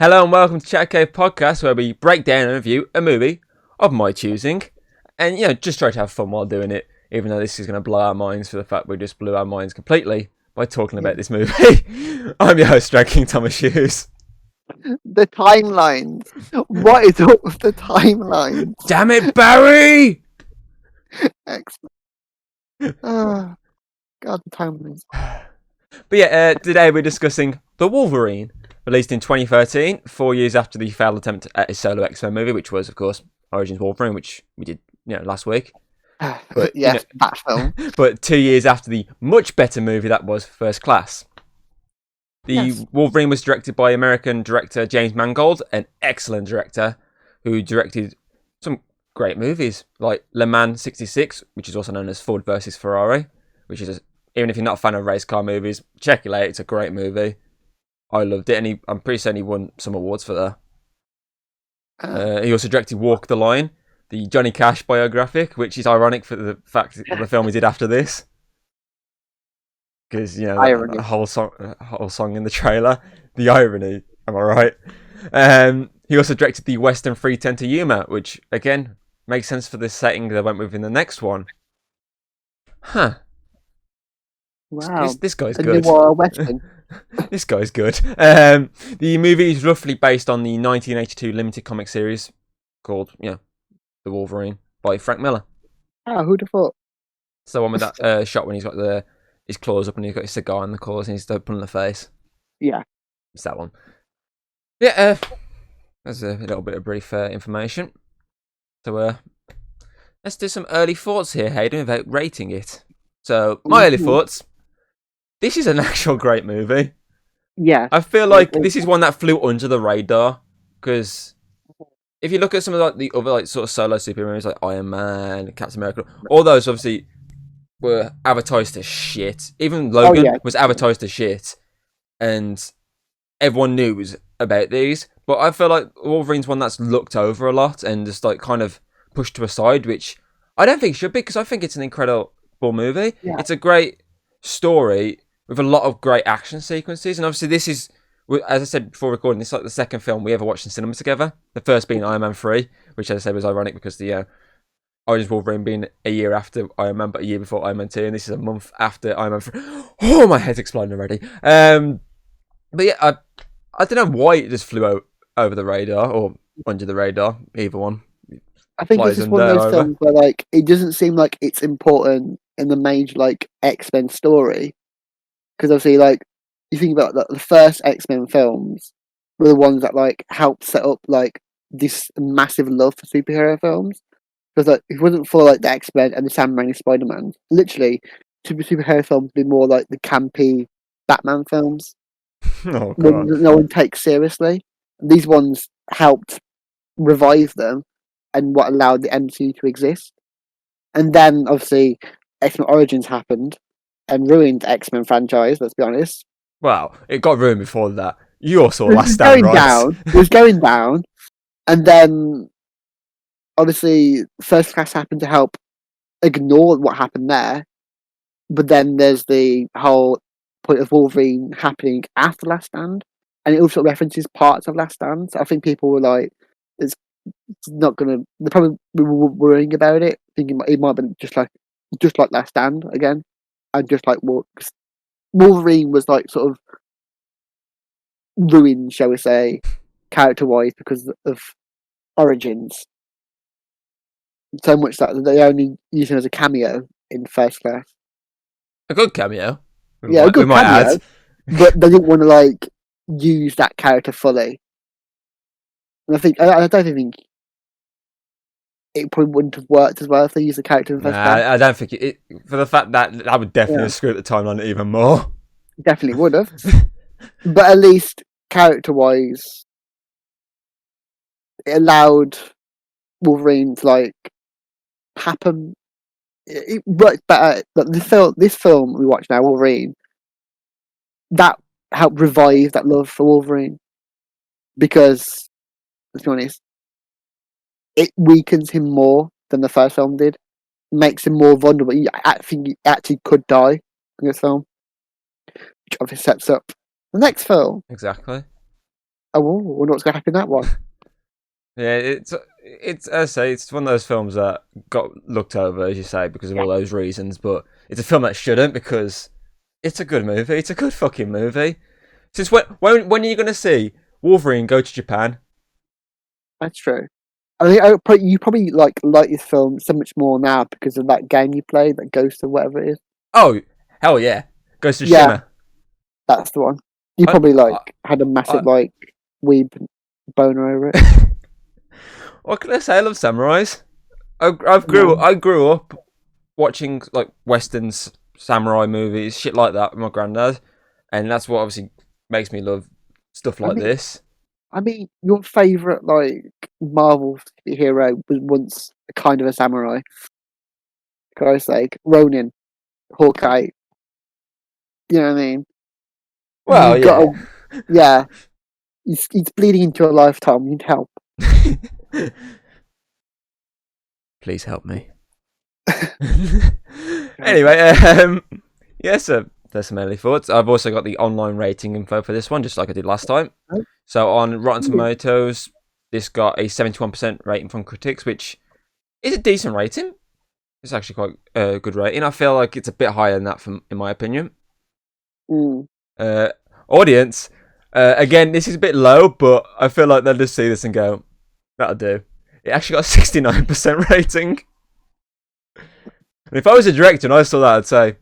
Hello and welcome to Chat Cave Podcast, where we break down and review a movie of my choosing, and just try to have fun while doing it. Even though this is going to blow our minds for the fact we just blew our minds completely by talking about this movie. I'm your host, Drag King Thomas Hughes. The timelines. What is up with the timelines? Damn it, Barry! Excellent. Oh, God, the timelines. But yeah, today we're discussing The Wolverine, released in 2013, 4 years after the failed attempt at a solo X-Men movie, which was, of course, Origins Wolverine, which we did, last week. But, yes, that film. But 2 years after the much better movie that was First Class. The Wolverine was directed by American director James Mangold, an excellent director who directed some great movies like Le Mans '66, which is also known as Ford versus Ferrari, which is, even if you're not a fan of race car movies, check it out. It's a great movie. I loved it, and I'm pretty certain he won some awards for that. He also directed Walk the Line, the Johnny Cash biographic, which is ironic for the fact that the film he did after this. Because, a whole song in the trailer. The irony, am I right? He also directed the Western 3:10 to Yuma, which, again, makes sense for the setting they went with in the next one. Huh. Wow. This guy's good. Western. This guy's good. The movie is roughly based on the 1982 limited comic series called, The Wolverine by Frank Miller. Oh, who'd have thought? It's the one with that shot when he's got his claws up and he's got his cigar in the claws and he's pulling the face. Yeah. It's that one. Yeah, there's a little bit of brief information. So, let's do some early thoughts here, Hayden, without rating it. So, my early thoughts. This is an actual great movie. Yeah. I feel like this is one that flew under the radar, because if you look at some of the other sort of solo superheroes like Iron Man, Captain America, all those obviously were advertised as shit. Even Logan was advertised as shit, and everyone knew about these. But I feel like Wolverine's one that's looked over a lot and just kind of pushed to a side, which I don't think should be, because I think it's an incredible movie. Yeah. It's a great story with a lot of great action sequences, and obviously this is, as I said before recording, this is like the second film we ever watched in cinema together. The first being Iron Man 3, which, as I said, was ironic because the Origins Wolverine being a year after Iron Man, but a year before Iron Man 2, and this is a month after Iron Man 3. Oh, my head's exploding already. But yeah, I don't know why it just flew over the radar, or under the radar, either one. I think this is one of those films where it doesn't seem like it's important in the major X-Men story. Because obviously, you think about the first X-Men films were the ones that helped set up this massive love for superhero films. Because if it wasn't for the X-Men and the Sam Raimi Spider-Man, literally superhero films would be more like the campy Batman films. Oh, God. No one takes seriously. These ones helped revive them and what allowed the MCU to exist. And then obviously X-Men Origins happened and ruined the X-Men franchise, let's be honest. Well, it got ruined before that. You all saw Last Stand, right? It was going down. And then obviously First Class happened to help ignore what happened there. But then there's the whole point of Wolverine happening after Last Stand. And it also references parts of Last Stand. So I think people were like, it's not going to... They're probably worrying about it, thinking it might have been just like Last Stand again. And just Wolverine was sort of ruined, shall we say, character-wise because of Origins. So much that they only use him as a cameo in First Class. A good cameo. A good cameo. But they didn't want to use that character fully. And I don't think it probably wouldn't have worked as well if they used the character in First Class. I don't think it, for the fact that would definitely have screwed the timeline even more. Definitely would have. But at least character-wise, it allowed Wolverine to happen. It worked better. This film we watch now, Wolverine, that helped revive that love for Wolverine. Because, let's be honest, it weakens him more than the first film did. Makes him more vulnerable. I think he actually could die in this film. Which obviously sets up the next film. Exactly. Oh, wonder what's going to happen in that one. Yeah, it's as I say, it's one of those films that got looked over, as you say, because of Yeah, all those reasons. But it's a film that shouldn't, because it's a good movie. It's a good fucking movie. Since when are you gonna see Wolverine go to Japan? that's true. You probably like this film so much more now because of that game you played, that Ghost or whatever it is. Oh, hell yeah, goes to Yeah, Shimmer. that's the one. You I, probably I, had a massive I, weeb boner over it. what can I say? I love samurais. Yeah. I grew up watching like westerns, samurai movies, shit like that with my granddad, and that's what obviously makes me love stuff I like mean, this. your favorite Marvel hero was once kind of a samurai. For Christ's sake, Ronin, Hawkeye. You know what I mean? Well, You've got yeah. to, yeah. He's bleeding into a lifetime. You need help. Please help me. Anyway, yeah, so there's some early thoughts. I've also got the online rating info for this one, just like I did last time. So on Rotten Tomatoes, this got a 71% rating from critics, which is a decent rating. It's actually quite a good rating. I feel like it's a bit higher than that, in my opinion. Mm. Uh, Audience, again, this is a bit low, but I feel like they'll just see this and go, that'll do. It actually got a 69% rating. And if I was a director and I saw that, I'd say,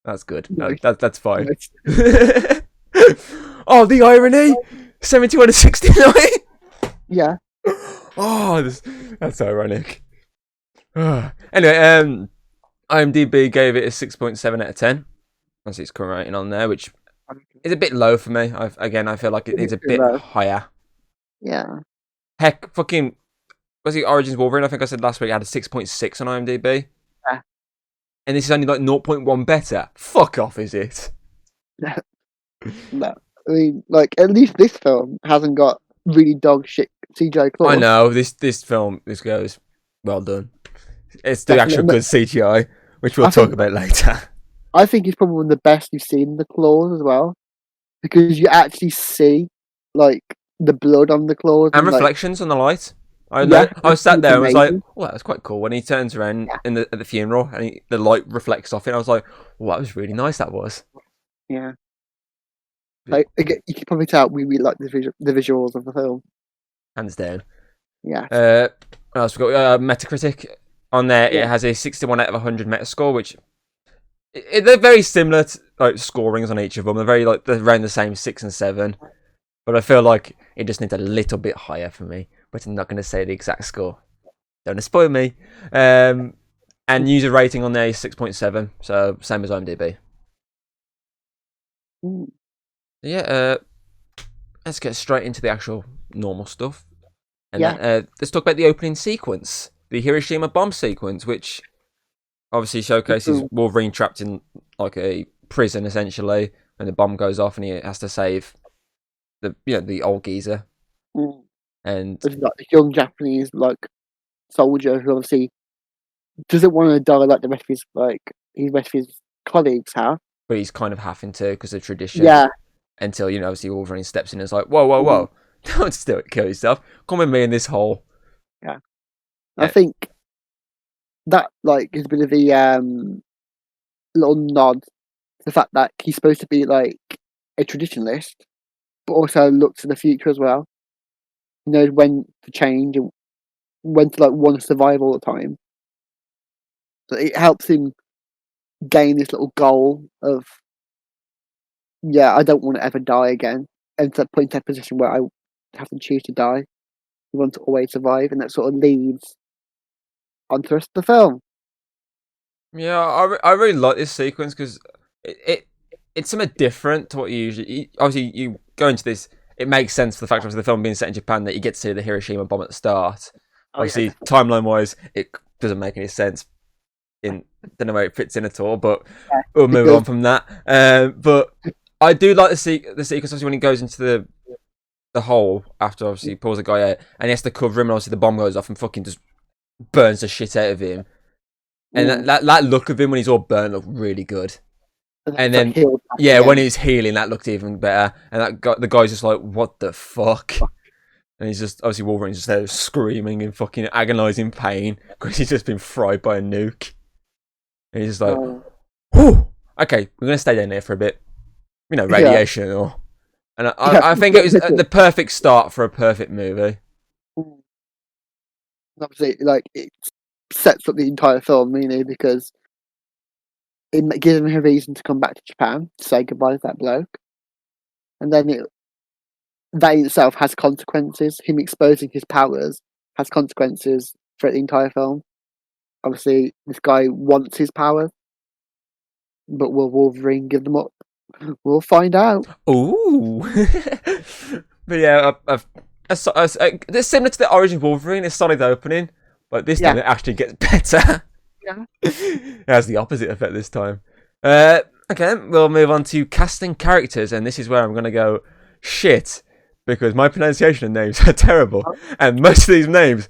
that's good. No, Nice. that's fine. Nice. Oh, the irony! 71 to 69! Yeah. Oh, that's ironic. Anyway, IMDb gave it a 6.7 out of 10. That's its current rating on there, which is a bit low for me. I feel like it needs a bit higher. Yeah. Heck, fucking, was it Origins Wolverine? I think I said last week it had a 6.6 on IMDb. Yeah. And this is only like 0.1 better. Fuck off, is it? No. I mean, at least this film hasn't got really dog shit CGI claws. I know, this film, this goes, well done. It's the Definitely. actual good CGI, which we'll talk about later. I think it's probably one of the best you've seen the claws as well, because you actually see the blood on the claws And reflections on the light. I was sat there and was like, oh, that was quite cool. When he turns around at the funeral and the light reflects off it, I was like, oh, that was really nice, that was. Yeah. Again, you can probably tell we really like the visuals of the film. Hands down. Yeah. What else we got? Metacritic. On there, it has a 61 out of 100 Metascore, which they're very similar to, scorings on each of them. They're around the same 6 and 7. But I feel like it just needs a little bit higher for me. But I'm not going to say the exact score. Don't spoil me. And user rating on there is 6.7, so same as IMDb. Yeah, let's get straight into the actual normal stuff. And let's talk about the opening sequence, the Hiroshima bomb sequence, which obviously showcases Wolverine trapped in a prison essentially, and the bomb goes off, and he has to save the old geezer. And there's this young Japanese soldier who obviously doesn't want to die like the rest of his colleagues have. But he's kind of having to because of tradition. Yeah. Until obviously Wolverine steps in and is like, whoa, don't still kill yourself. Come with me in this hole. Yeah. I think that is a bit of a little nod to the fact that he's supposed to be a traditionalist, but also look to the future as well. He knows when to change and when to want to survive all the time. So it helps him gain this little goal of, I don't want to ever die again, and to put into a position where I have to choose to die. You want to always survive, and that sort of leads onto the rest of the film. Yeah, I really like this sequence because it's something different to what you usually. Obviously, you go into this. It makes sense for the fact of the film being set in Japan that you get to see the Hiroshima bomb at the start. Obviously, timeline wise, it doesn't make any sense. Don't know where it fits in at all, but we'll move on from that. But I do like the sequence. Obviously, when he goes into the hole after obviously he pulls the guy out, and he has to cover him, and obviously the bomb goes off and fucking just burns the shit out of him. And that look of him when he's all burnt looked really good. And then And it's like then, healed back yeah, when again. he's healing, that looked even better. And the guy's just like, what the fuck? And he's just, obviously Wolverine's just there screaming in fucking agonising pain because he's just been fried by a nuke. And he's just like, Oh, whew, okay, we're going to stay down there for a bit. You know, yeah, radiation or... And yeah. I think it was the perfect start for a perfect movie. Obviously, like it sets up the entire film, really, because it gives him a reason to come back to Japan to say goodbye to that bloke, and then that in itself has consequences. Him exposing his powers has consequences for the entire film. Obviously, this guy wants his powers, but will Wolverine give them up? We'll find out. Ooh. But yeah, it's similar to the origin of Wolverine. It's solid opening, but this time Yeah, it actually gets better. yeah. It has the opposite effect this time. Okay, we'll move on to casting characters, and this is where I'm going to go shit because my pronunciation of names are terrible, and most of these names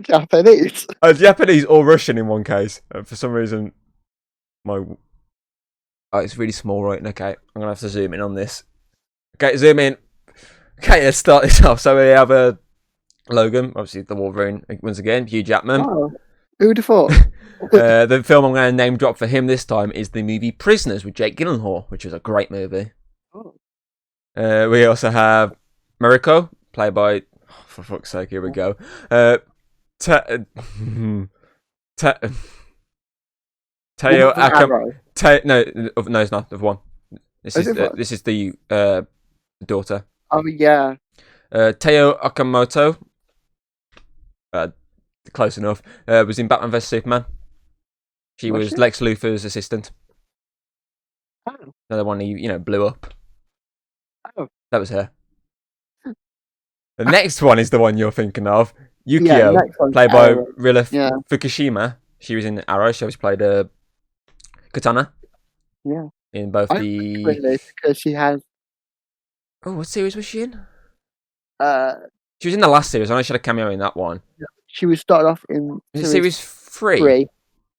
Japanese. are Japanese or Russian in one case. For some reason, my it's really small, right? Okay, I'm gonna have to zoom in on this. Okay, zoom in. Okay, let's start this off. So we have Logan, obviously the Wolverine once again, Hugh Jackman. Oh, who would have thought? The film I'm going to name drop for him this time is the movie Prisoners with Jake Gyllenhaal, which is a great movie. Oh. We also have Mariko, played by, oh, for fuck's sake, here we go. Teo Akam. No, it's not the one. This is the daughter. Oh yeah. Teo Okamoto. Close enough. Was in Batman vs Superman. She was Lex Luthor's assistant. Oh. Another one he, blew up. Oh. That was her. The next one is the one you're thinking of. Yukio, yeah, played by Arrow. Rila Yeah. Fukushima. She was in Arrow. She always played Katana. Yeah. In both the... because she has. Oh, what series was she in? Uh, She was in the last series. I know she had a cameo in that one. she was started off in series 3. 3.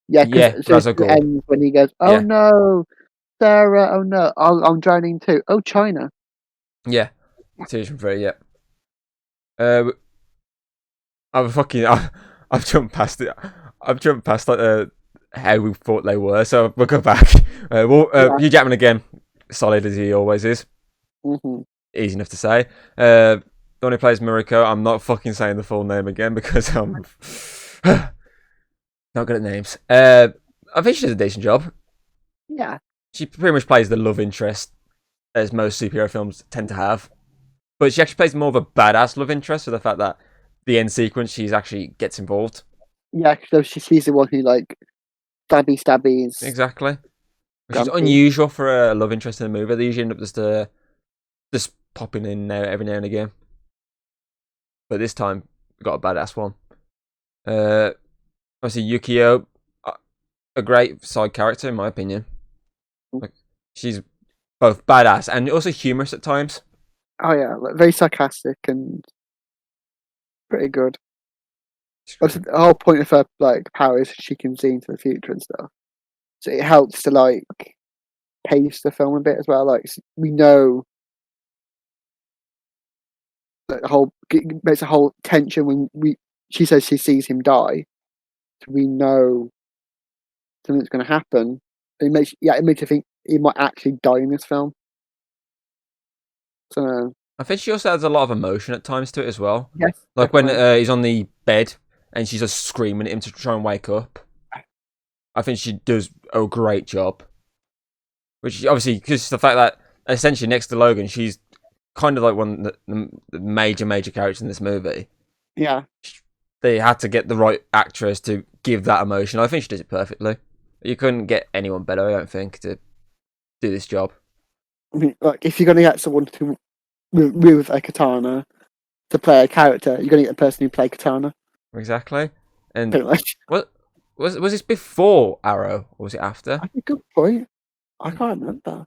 Yeah, because it ends when he goes, "Oh no, Sarah! Oh no, I'm drowning too. Oh, China." Yeah, series 3. Yeah. I've jumped past it. I've jumped past like how we thought they were. So we'll go back. Hugh Jackman again, solid as he always is. Mm-hmm. Easy enough to say. The one who plays Mariko, I'm not fucking saying the full name again because I'm not good at names. I think she does a decent job. Yeah. She pretty much plays the love interest, as most superhero films tend to have. But she actually plays more of a badass love interest for the fact that the end sequence, she actually gets involved. Yeah, so she's the one who, like, stabbies. Exactly. Which is unusual for a love interest in a movie. They usually end up just popping in there every now and again. But this time, we got a badass one. Obviously, Yukio, a great side character, in my opinion. Like, she's both badass and also humorous at times. Oh yeah, like, very sarcastic and pretty good. The whole point of her like power is she can see into the future and stuff, so it helps to like pace the film a bit as well. Like we know that makes a whole tension when she says she sees him die, so we know something's going to happen. It makes you think he might actually die in this film. So I think she also adds a lot of emotion at times to it as well. yes, like definitely. when he's on the bed and she's just screaming at him to try and wake up. I think she does a great job. Which obviously, because the fact that essentially next to Logan, she's kind of like one of the major characters in this movie. Yeah. They had to get the right actress to give that emotion. I think she does it perfectly. You couldn't get anyone better, I don't think, to do this job. I mean, like if you're going to get someone to with a katana to play a character, you're going to get a person who play katana. Exactly. And pretty much. What was this before Arrow or was it after? That's a good point. I can't remember.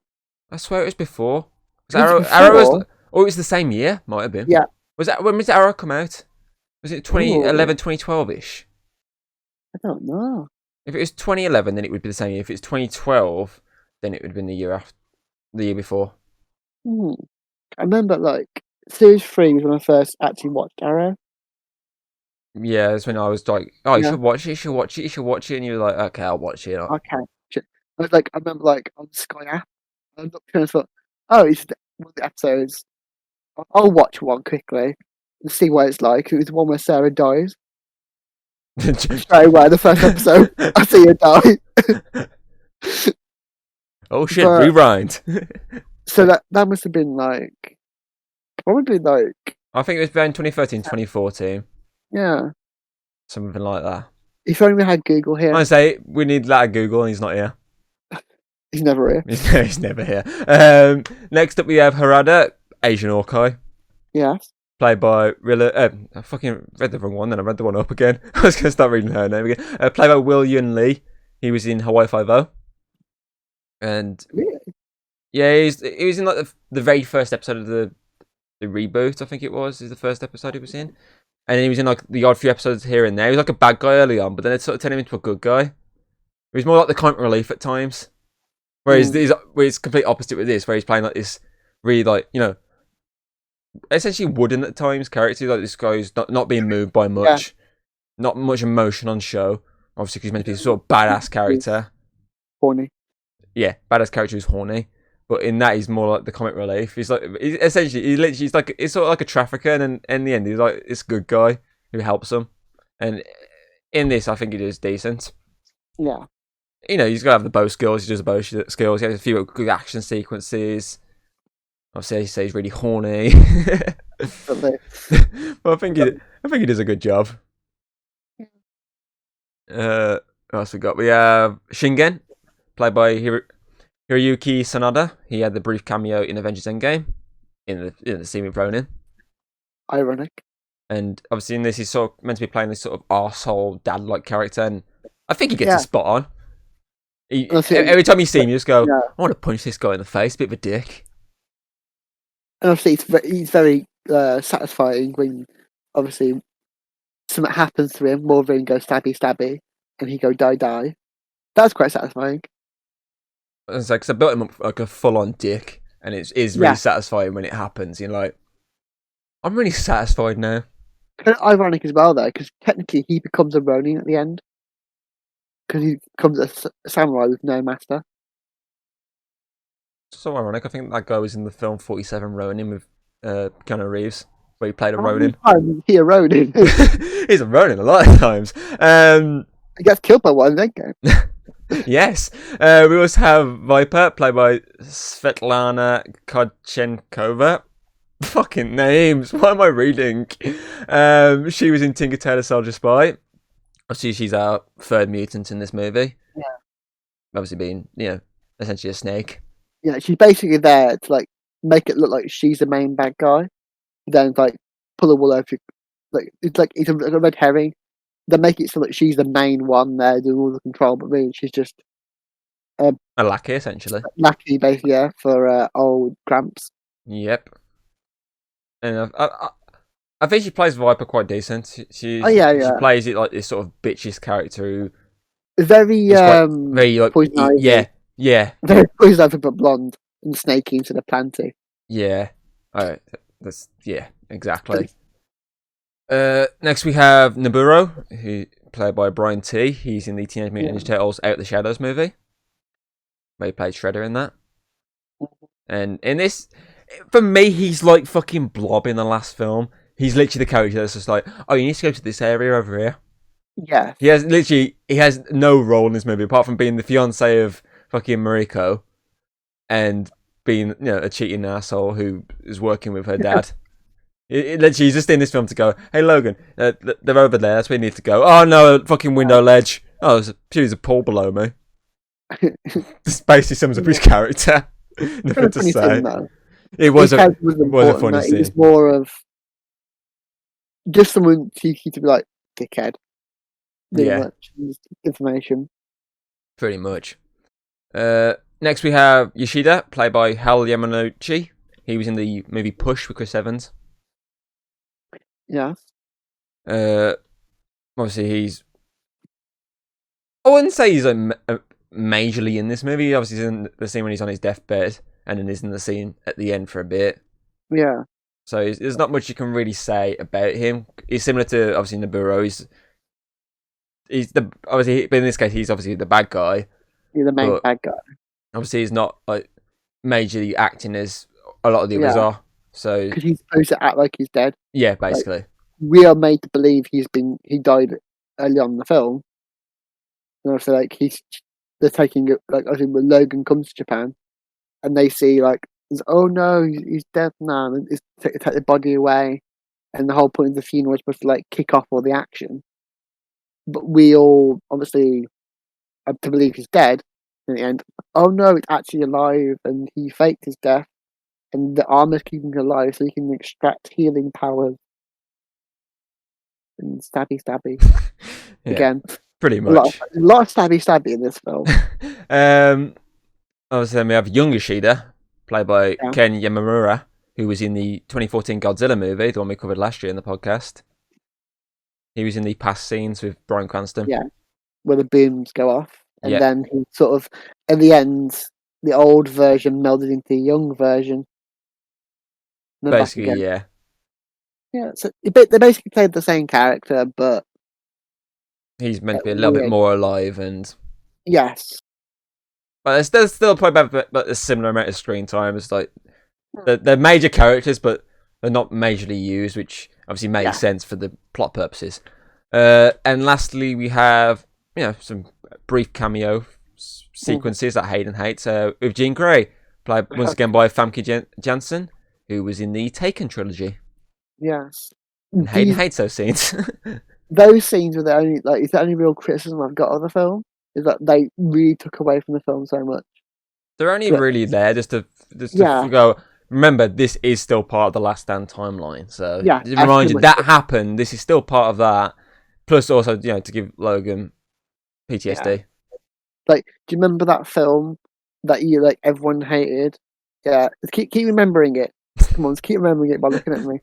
I swear it was before. Arrow was, or it was the same year? Might have been. Yeah. When did Arrow come out? Was it 2011, 2012-ish? I don't know. If it was 2011, then it would be the same year. If it's 2012, then it would have been the year before. Hmm. I remember like series 3 was when I first actually watched Arrow. Yeah, that's when I was like, "Oh, you Yeah, should watch it. You should watch it. You should watch it." And you were like, "Okay, I'll watch it." okay. I was like, I remember like on Sky app, I looked and I thought, oh, it's one of the episodes. I'll watch one quickly and see what it's like. It was the one where Sarah dies. Straight away, the first episode, I see her die. Oh shit! But Rewind. so that must have been like probably like I think it was between 2013, 2014, yeah. something like that. If only we had Google I here. say we need that at Google, and he's not here. He's never here. He's never here. Next up, we have Harada, Asian Hawkeye, Yes. played by Rilla. I fucking read the wrong one, then I read the one up again. I was going to start reading her name again. Played by Will Yun Lee. He was in Hawaii Five-O. And Really? yeah, he was in like the very first episode of the reboot, I think it was. Is the first episode he was in. And then he was in like the odd few episodes here and there. He was like a bad guy early on, but then it sort of turned him into a good guy. He was more like the comic relief at times. Whereas it's complete opposite with this, where he's playing like this really like, essentially wooden at times character. Like this guy who's not being moved by much, not much emotion on show. Obviously, because he's meant to be a sort of badass character. Horny. Yeah, badass character who's horny. But in that, he's more like the comic relief. He's he's sort of like a trafficker, and then in the end, he's like this good guy who helps them. And in this, I think he is decent. Yeah. He's got to have the bow skills. He does the bow skills. He has a few good action sequences. Obviously, he says he's really horny. But But I think he does a good job. What else we got? We have Shingen, played by Hiroyuki Sanada. He had the brief cameo in Avengers Endgame in the scene with Ronin. ironic. And obviously in this, he's sort of meant to be playing this sort of arsehole dad-like character, and I think he gets Yeah. it spot on. Every time you see him, you just go, Yeah. I want to punch this guy in the face, bit of a dick. And obviously, he's very satisfying when obviously something happens to him. Wolverine goes stabby, stabby, and he go die, die. That's quite satisfying. It's like, 'cause I built him up like a full-on dick, and it is really satisfying when it happens. You're like, I'm really satisfied now. Kind of ironic as well, though, because technically he becomes a Ronin at the end. Because he becomes a samurai with no master. So ironic. I think that guy was in the film 47 Ronin with Keanu Reeves, where he played a How many Ronin. times is he a Ronin? He's a Ronin a lot of times. He gets killed by one, don't he? Yes. We also have Viper, played by Svetlana Kodchenkova. Fucking names. What am I reading? She was in Tinker Tailor Soldier Spy. Obviously, she's our third mutant in this movie. Yeah. Obviously, being essentially a snake. Yeah, she's basically there to like make it look like she's the main bad guy. Then like pull the wool over. It's a red herring. They make it so that she's the main one there doing all the control, but really she's just A lackey, essentially. lackey basically, yeah, for old Gramps. Yep. And I think she plays Viper quite decent. She plays it like this sort of bitchish character who very very like poison ivy. yeah Very poison ivy but blonde and snaky instead of planty. yeah. Alright, that's exactly. Next we have Naburo, who played by Brian T. He's in the Teenage Mutant Ninja Turtles Out of the Shadows movie. Where he played Shredder in that. And in this, for me, he's like fucking Blob in the last film. He's literally the character that's just like, oh, you need to go to this area over here. Yeah. He has no role in this movie apart from being the fiance of fucking Mariko and being a cheating asshole who is working with her dad. Literally, he's just in this film to go, hey Logan, they're over there. That's where you need to go. Oh no, fucking window ledge. Oh, there's a pool below me. This basically sums up his character. Nothing to say. It was a funny scene. It was more of just someone cheeky to be like dickhead. Much information. Pretty much. Next we have Yoshida, played by Hal Yamanouchi. He was in the movie Push with Chris Evans. Yeah. Obviously I wouldn't say he's majorly in this movie. Obviously, he's in the scene when he's on his deathbed, and then he's in the scene at the end for a bit. Yeah. So there's not much you can really say about him. He's similar to obviously Nibiru. He's the obviously, but in this case, he's obviously the bad guy. He's the main But bad guy. obviously, he's not like majorly acting as a lot of the others Yeah. are. So Because he's supposed to act like he's dead. yeah, Like, basically, we are made to believe he died early on in the film. And also, like, they're taking it, like, I think when Logan comes to Japan and they see, like, oh no, he's dead now, and it's take the body away. And the whole point of the funeral was supposed to, like, kick off all the action. But we all obviously have to believe he's dead in the end. Oh no, it's actually alive, and he faked his death, and the armor's keeping him alive so he can extract healing powers. And stabby stabby yeah, again. pretty A lot, much. a lot of stabby stabby in this film. Obviously, then we have young Yoshida, played by Yeah. Ken Yamamura, who was in the 2014 Godzilla movie, the one we covered last year in the podcast. He was in the past scenes with Bryan Cranston. Yeah, where the booms go off, and Yeah. then he sort of, at the end, the old version melded into the young version. And then back Basically, again. yeah. Yeah, so they basically played the same character, but He's meant to be a little bit weird. more alive, and Yes. but there's still probably about a similar amount of screen time. It's like they're major characters, but they're not majorly used, which obviously makes Yeah. sense for the plot purposes. And lastly, we have some brief cameo sequences that Hayden hates with Jean Grey, played once again by Famke Janssen, who was in the Taken trilogy. Yes. And Hayden hates those scenes. Those scenes were the only, like, is the only real criticism I've got of the film, is that they really took away from the film so much. They're only But- really there just to Yeah. go. Remember, this is still part of the Last Stand timeline, so Yeah, to that's remind pretty you much that it. happened. This is still part of that. Plus, also to give Logan PTSD. Like, do you remember that film that everyone hated? Yeah, keep remembering it. Come on, just keep remembering it by looking at me.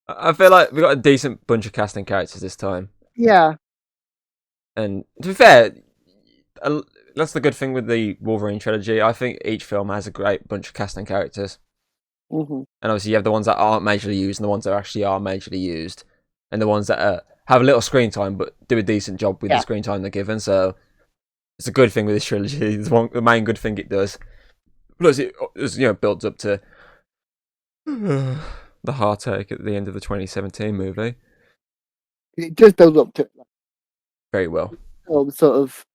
I feel like we got a decent bunch of casting characters this time, Yeah. and to be fair, that's the good thing with the Wolverine trilogy. I think each film has a great bunch of casting characters. Mm-hmm. And obviously, you have the ones that aren't majorly used, and the ones that actually are majorly used, and the ones that have a little screen time but do a decent job with the screen time they're given. So it's a good thing with this trilogy. It's the main good thing it does. Plus, it builds up to the heartache at the end of the 2017 movie. It does build up to Very well. Sort of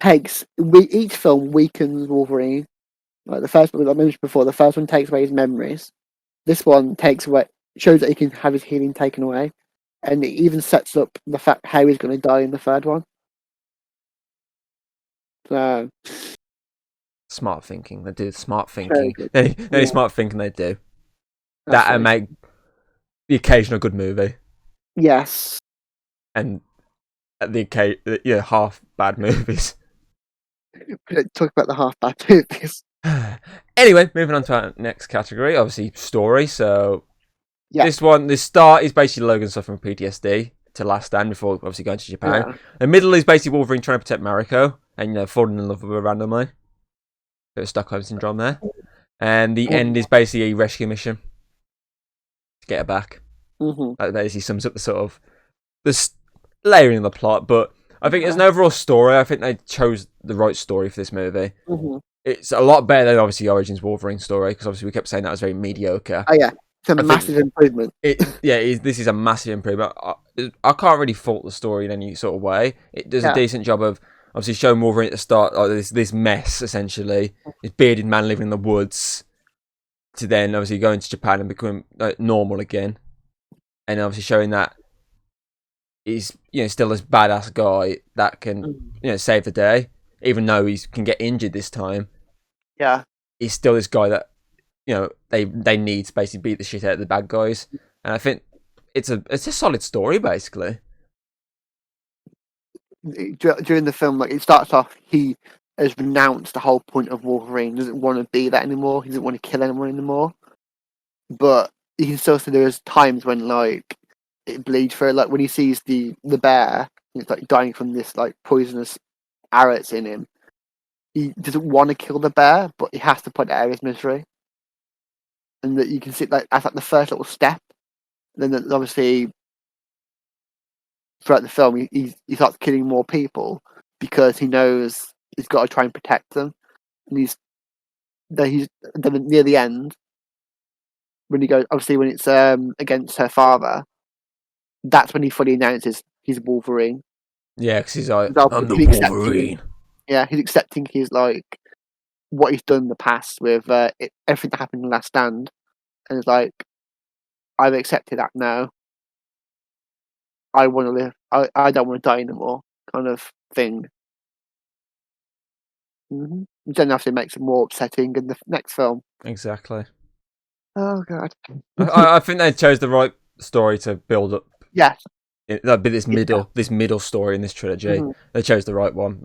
each film weakens Wolverine. Like the first one, like I mentioned before, the first one takes away his memories. This one shows that he can have his healing taken away, and it even sets up the fact how he's going to die in the third one. So Smart thinking. They do smart thinking. very good. Any smart thinking they do. That's That and right. make the occasional good movie, Yes. and at the half bad movies. Talk about the half bad movies. Anyway, moving on to our next category, obviously story. So Yeah. this start is basically Logan suffering PTSD to Last Stand before obviously going to Japan. Yeah. The middle is basically Wolverine trying to protect Mariko and falling in love with her randomly. Bit of Stockholm syndrome there. And the end is basically a rescue mission to get her back. Mm-hmm. That basically sums up the sort of layering of the plot. But I think as an overall story, I think they chose the right story for this movie. Mm-hmm. It's a lot better than obviously Origins Wolverine story, because obviously we kept saying that was very mediocre. Oh yeah, it's a massive improvement. This is a massive improvement. I can't really fault the story in any sort of way. It does a decent job of obviously showing Wolverine at the start, like this mess essentially, this bearded man living in the woods, to then obviously going to Japan and becoming normal again, and obviously showing that he's still this badass guy that can save the day, even though he can get injured this time. Yeah, he's still this guy that they need to basically beat the shit out of the bad guys, and I think it's a solid story basically. During the film, like it starts off, he has renounced the whole point of Wolverine. Doesn't want to be that anymore. He doesn't want to kill anyone anymore. But you can still see there is times when like it bleeds through. Like when he sees the bear He's like dying from this like poisonous arrows in him. He doesn't want to kill the bear, but he has to put it out of his misery. And that you can see like as like the first little step. Then obviously throughout the film, he starts killing more people because he knows he's got to try and protect them. And he's then near the end when he goes, obviously when it's against her father, that's when he fully announces he's Wolverine. Yeah, because he's like, I'm the He's Wolverine. Yeah, he's accepting his like what he's done in the past with everything that happened in the Last Stand, and it's like I've accepted that now. I want to live. I don't want to die anymore, kind of thing. Then obviously makes it more upsetting in the next film. Exactly. Oh god. I think they chose the right story to build up. Yes. That'd be this middle story in this trilogy. They chose the right one.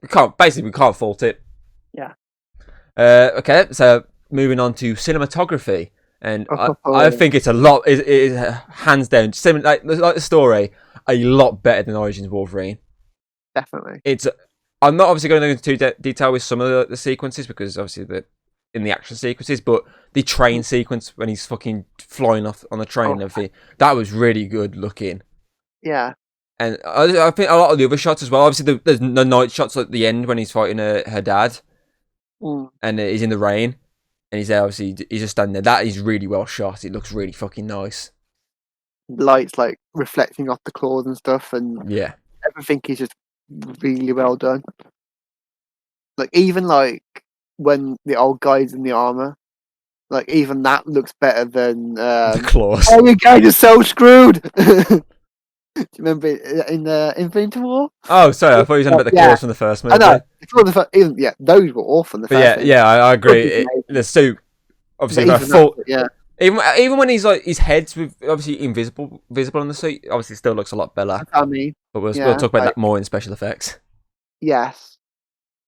We can't fault it. Yeah. Okay, so moving on to cinematography, and I think it's a lot. It is hands down, like the story, a lot better than Origins Wolverine. Definitely. I'm not obviously going to go into detail with some of the sequences because obviously in the action sequences, but the train sequence when he's fucking flying off on the train and everything, that was really good looking. Yeah. And I think a lot of the other shots as well. Obviously, there's the night shots at the end when he's fighting her dad, and he's in the rain, and he's there. Obviously, he's just standing there. That is really well shot. It looks really fucking nice. Lights like reflecting off the claws and stuff, and yeah, everything is just really well done. Like even like when the old guy's in the armor, like even that looks better than the claws. Oh, you guys are so screwed. Do you remember in Infinity War? Oh, sorry, I thought you were talking about the claws from the first movie. I know. Even those were awful in the first movie. Yeah, I agree. The suit, obviously, even when he's like his head's obviously visible on the suit, obviously still looks a lot better. That's what I mean. But we'll talk about that more in special effects. Yes,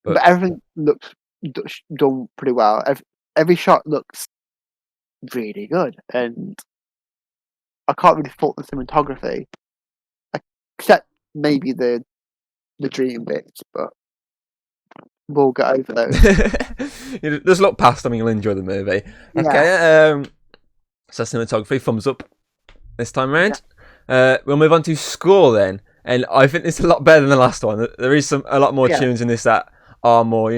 but everything looks done pretty well. Every shot looks really good, and I can't really fault the cinematography, except maybe the dream bits, but we'll get over those. Just look past them and you'll enjoy the movie. Yeah. Okay, so cinematography, thumbs up this time around. Yeah. We'll move on to score then, and I think it's a lot better than the last one. There is a lot more tunes in this that are more,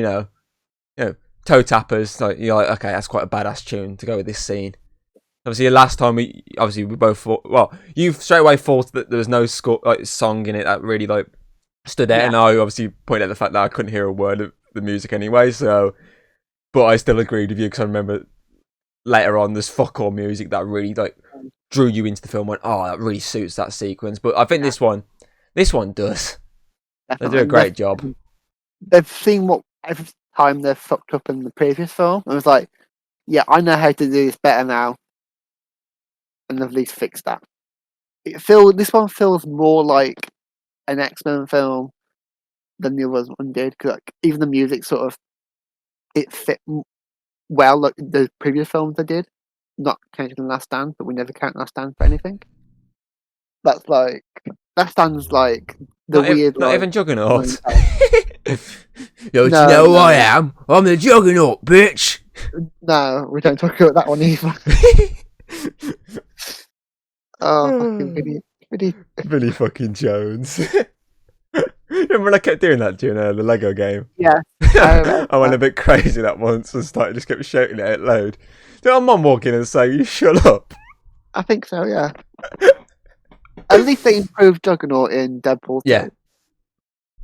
toe tappers. Like you're like, okay, that's quite a badass tune to go with this scene. Obviously, last time we both thought. Well, you straight away thought that there was no song in it that really like stood out, and I obviously pointed out the fact that I couldn't hear a word of the music anyway. So, but I still agreed with you because I remember later on there's fuck all music that really like drew you into the film. Went, oh, that really suits that sequence. But I think this one does. Definitely. They do a great job. They've seen what every time they've fucked up in the previous film, and it was like, yeah, I know how to do this better now. And they've at least fixed that. This one feels more like an X-Men film than the other one did, because like, even the music sort of it fit well like the previous films they did. Not counting the Last Stand, but we never count Last Stand for anything. That's like Last Stand's like the weird. Not even Juggernaut. Yo, you know who I am? I'm the Juggernaut, bitch. No, we don't talk about that one either. Oh, fucking Billy fucking Jones. Remember when I kept doing that during the Lego game? Yeah. I went a bit crazy that once and just kept shouting it out loud. Did my mum walk in and say, "You shut up"? I think so, yeah. At least they improved Juggernaut in Deadpool 2. Yeah.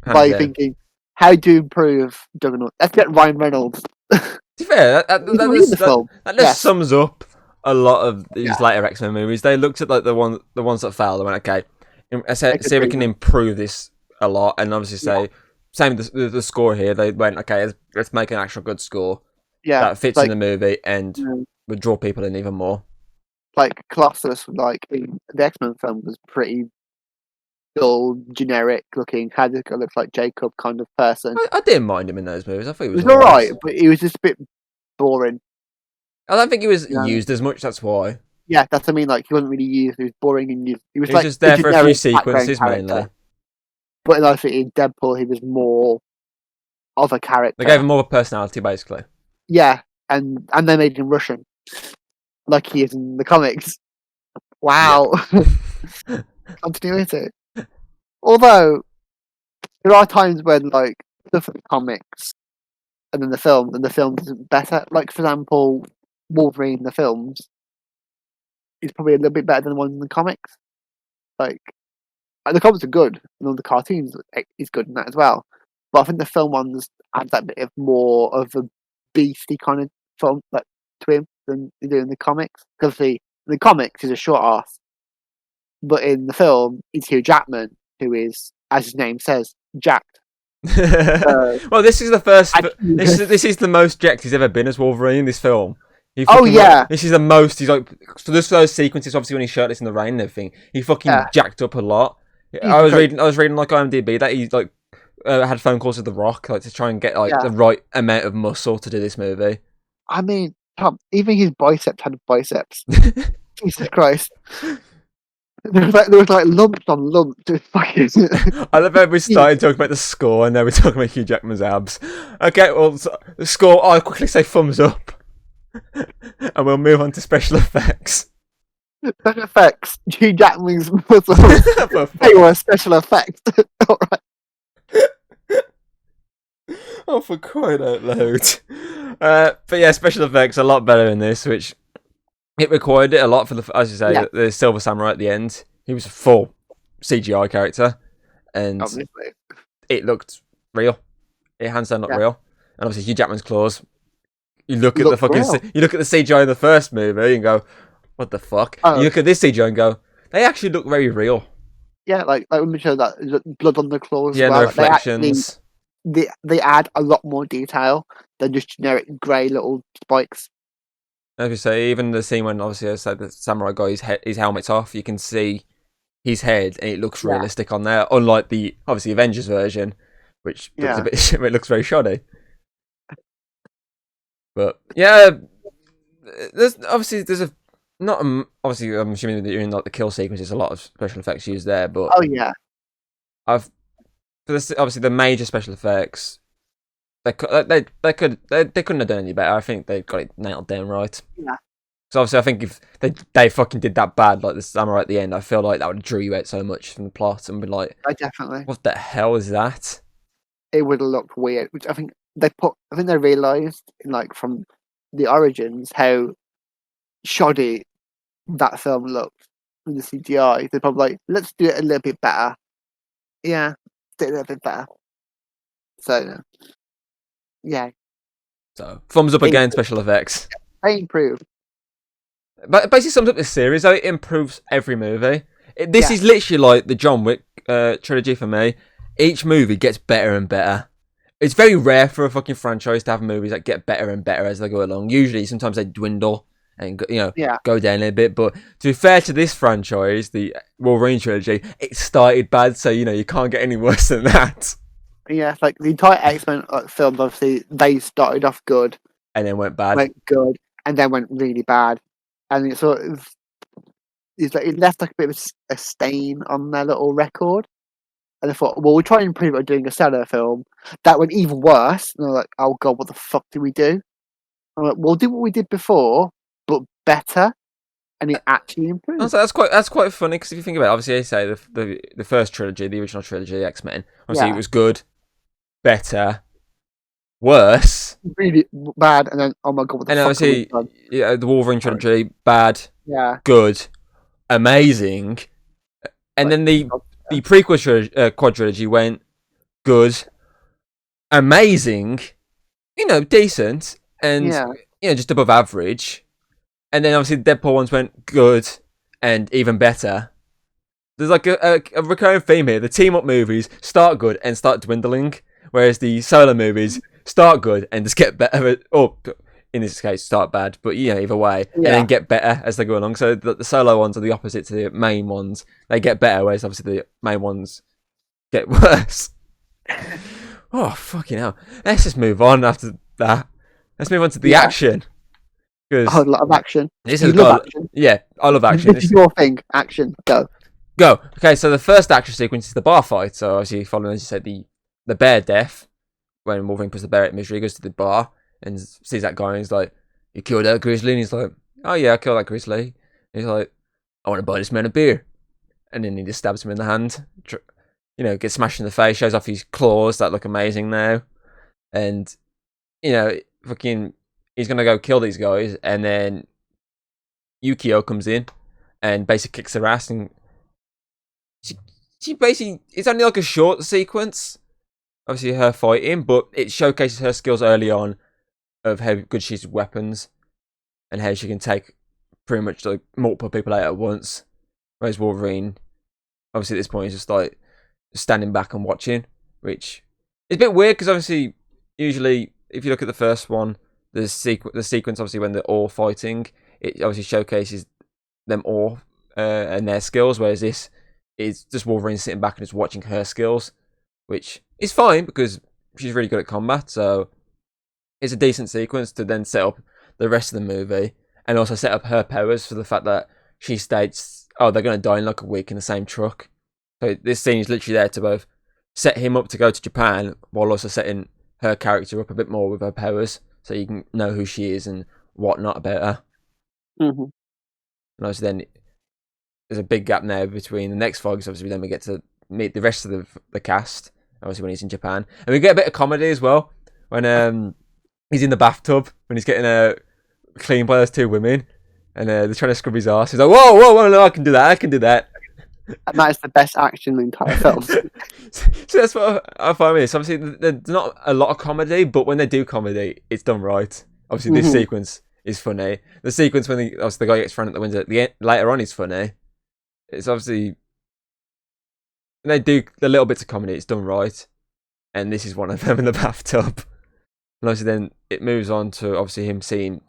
By thinking, how do you improve Juggernaut? Let's get Ryan Reynolds. To be fair, that just sums up a lot of these later X-Men movies. They looked at like the ones that failed. They went, okay, see if we can improve this a lot, and obviously same with the score here. They went, okay, let's make an actual good score that fits in the movie and would draw people in even more. Like Colossus, like in the X-Men film, was pretty dull, generic looking. Had looks like Jacob kind of person. I didn't mind him in those movies. I thought he was alright, but he was just a bit boring. I don't think he was used as much. That's why. Yeah, that's what I mean. Like he wasn't really used. He was boring and he was like just there for a few sequences mainly. But obviously in Deadpool, he was more of a character. They gave him more of a personality, basically. Yeah, and they made him Russian, like he is in the comics. Yeah. Wow, continuity. Although there are times when like stuff in the comics and then the film isn't better. Like for example, Wolverine, the films is probably a little bit better than the one in the comics. Like the comics are good, and all the cartoons is good in that as well. But I think the film ones add that bit of more of a beastie kind of film like to him than they do in the comics. Because the comics he's a short ass, but in the film it's Hugh Jackman who is, as his name says, jacked. Well, this is the first. Actually, This is the most jacked he's ever been as Wolverine in this film. He oh fucking, yeah, this is the most. He's like, so there's those sequences, obviously when he's shirtless in the rain and everything. He fucking yeah. jacked up a lot. He's I was great. reading like IMDb that he like had phone calls with The Rock like to try and get like Yeah, the right amount of muscle to do this movie. I mean, Tom, even his biceps had biceps. Jesus Christ. There was like lumps on lumps. Just fucking. I love how we started talking about the score and now we're talking about Hugh Jackman's abs. Okay, well, so the score, I'll quickly say thumbs up. And we'll move on to special effects. Special effects. Hugh Jackman's muscles. For They were special effects. Alright. Oh, for crying out loud. But yeah, special effects a lot better in this, which it required it a lot for the, as you say, Yeah. the Silver Samurai at the end. He was a full CGI character, and Obviously. it looked real. It hands down looked Yeah. real, and obviously Hugh Jackman's claws. You look at the Looked fucking, real. you look at the CGI in the first movie and go, "What the fuck?" Oh. You look at this CGI and go, "They actually look very real." Yeah, like when we show that there's blood on the claws Yeah, as and the well. Like, reflections. they add a lot more detail than just generic grey little spikes. As we say, even the scene when obviously I said the samurai guy his helmet's off, you can see his head and it looks Yeah. realistic on there. Unlike the obviously Avengers version, which looks Yeah. a bit it looks very shoddy. But yeah, there's a not obviously I'm assuming that you're in like the kill sequences, a lot of special effects used there, but Oh yeah. I've for this, obviously the major special effects they couldn't have done any better. I think they got it nailed down right. Yeah. So obviously, I think if they fucking did that bad, like the samurai at the end, I feel like that would drew you out so much from the plot and be like, Definitely. what the hell is that? It would have looked weird, which I think they realised in like from the origins how shoddy that film looked with the CGI. They're probably like, let's do it a little bit better. Yeah, do it a little bit better. So yeah, So thumbs up again, special effects. they improved. But it basically sums up this series. Though it improves every movie. This Yeah. is literally like the John Wick trilogy for me. Each movie gets better and better. It's very rare for a fucking franchise to have movies that get better and better as they go along. Usually, sometimes they dwindle and Yeah. go down a bit. But to be fair to this franchise, the Wolverine trilogy, it started bad, so you can't get any worse than that. Yeah, it's like the entire X-Men films, obviously, they started off good, And then went bad. went good, and then went really bad. And it sort of, it left like a bit of a stain on their little record. And I thought, well, we'll try and improve it by doing a stellar film. That went even worse. And I was like, oh god, what the fuck did we do? I'm like, we'll do what we did before, but better. And it actually improved. Also, that's quite funny because if you think about it, obviously, I say the first trilogy, the original trilogy, X Men. Obviously, Yeah. it was good, better, worse, Really bad, and then oh my god, what the and fuck have we obviously, done? yeah, the Wolverine trilogy, bad, Yeah. good, amazing, and then the prequel quadrilogy went good, amazing, decent, and Yeah. just above average, and then obviously the Deadpool ones went good and even better. There's like a recurring theme here. The team up movies start good and start dwindling, whereas the solo movies start good and just get better, or in this case start bad, but either way, and then get better as they go along. So the solo ones are the opposite to the main ones. They get better, whereas obviously the main ones get worse. Oh, fucking hell. Let's just move on after that. Let's move on to the action. A whole lot of action. This You has love got action. yeah, I love action. This is your thing. Action. Go. Go. Okay, so the first action sequence is the bar fight. So obviously, following as you said, the bear death. When Wolverine puts the bear at misery, he goes to the bar and sees that guy, and he's like, "You killed that grizzly?" And he's like, "Oh yeah, I killed that grizzly." And he's like, "I want to buy this man a beer." And then he just stabs him in the hand. Gets smashed in the face, shows off his claws that look amazing now, and fucking, he's gonna go kill these guys, and then Yukio comes in and basically kicks her ass, and she basically, it's only like a short sequence, obviously her fighting, but it showcases her skills early on of how good she's with weapons and how she can take pretty much like multiple people out at once. Whereas Wolverine, obviously at this point, is just like standing back and watching, which is a bit weird because obviously, usually if you look at the first one, the sequence obviously when they're all fighting, it obviously showcases them all and their skills, whereas this is just Wolverine sitting back and just watching her skills, which is fine because she's really good at combat. So it's a decent sequence to then set up the rest of the movie and also set up her powers for the fact that she states, "Oh, they're going to die in like a week in the same truck." So this scene is literally there to both set him up to go to Japan while also setting her character up a bit more with her powers, so you can know who she is and whatnot about her. Mm-hmm. And obviously then there's a big gap now between the next fight, because obviously then we get to meet the rest of the cast, obviously when he's in Japan. And we get a bit of comedy as well, when he's in the bathtub, when he's getting cleaned by those two women, and they're trying to scrub his ass. He's like, whoa, whoa, whoa, no, I can do that. And that is the best action in the entire film. So that's what I find with this. Obviously, there's not a lot of comedy, but when they do comedy, it's done right. Obviously, this sequence is funny. The sequence when the guy gets thrown at the window later on is funny. It's obviously, when they do the little bits of comedy, it's done right. And this is one of them in the bathtub. And obviously then it moves on to obviously him seeing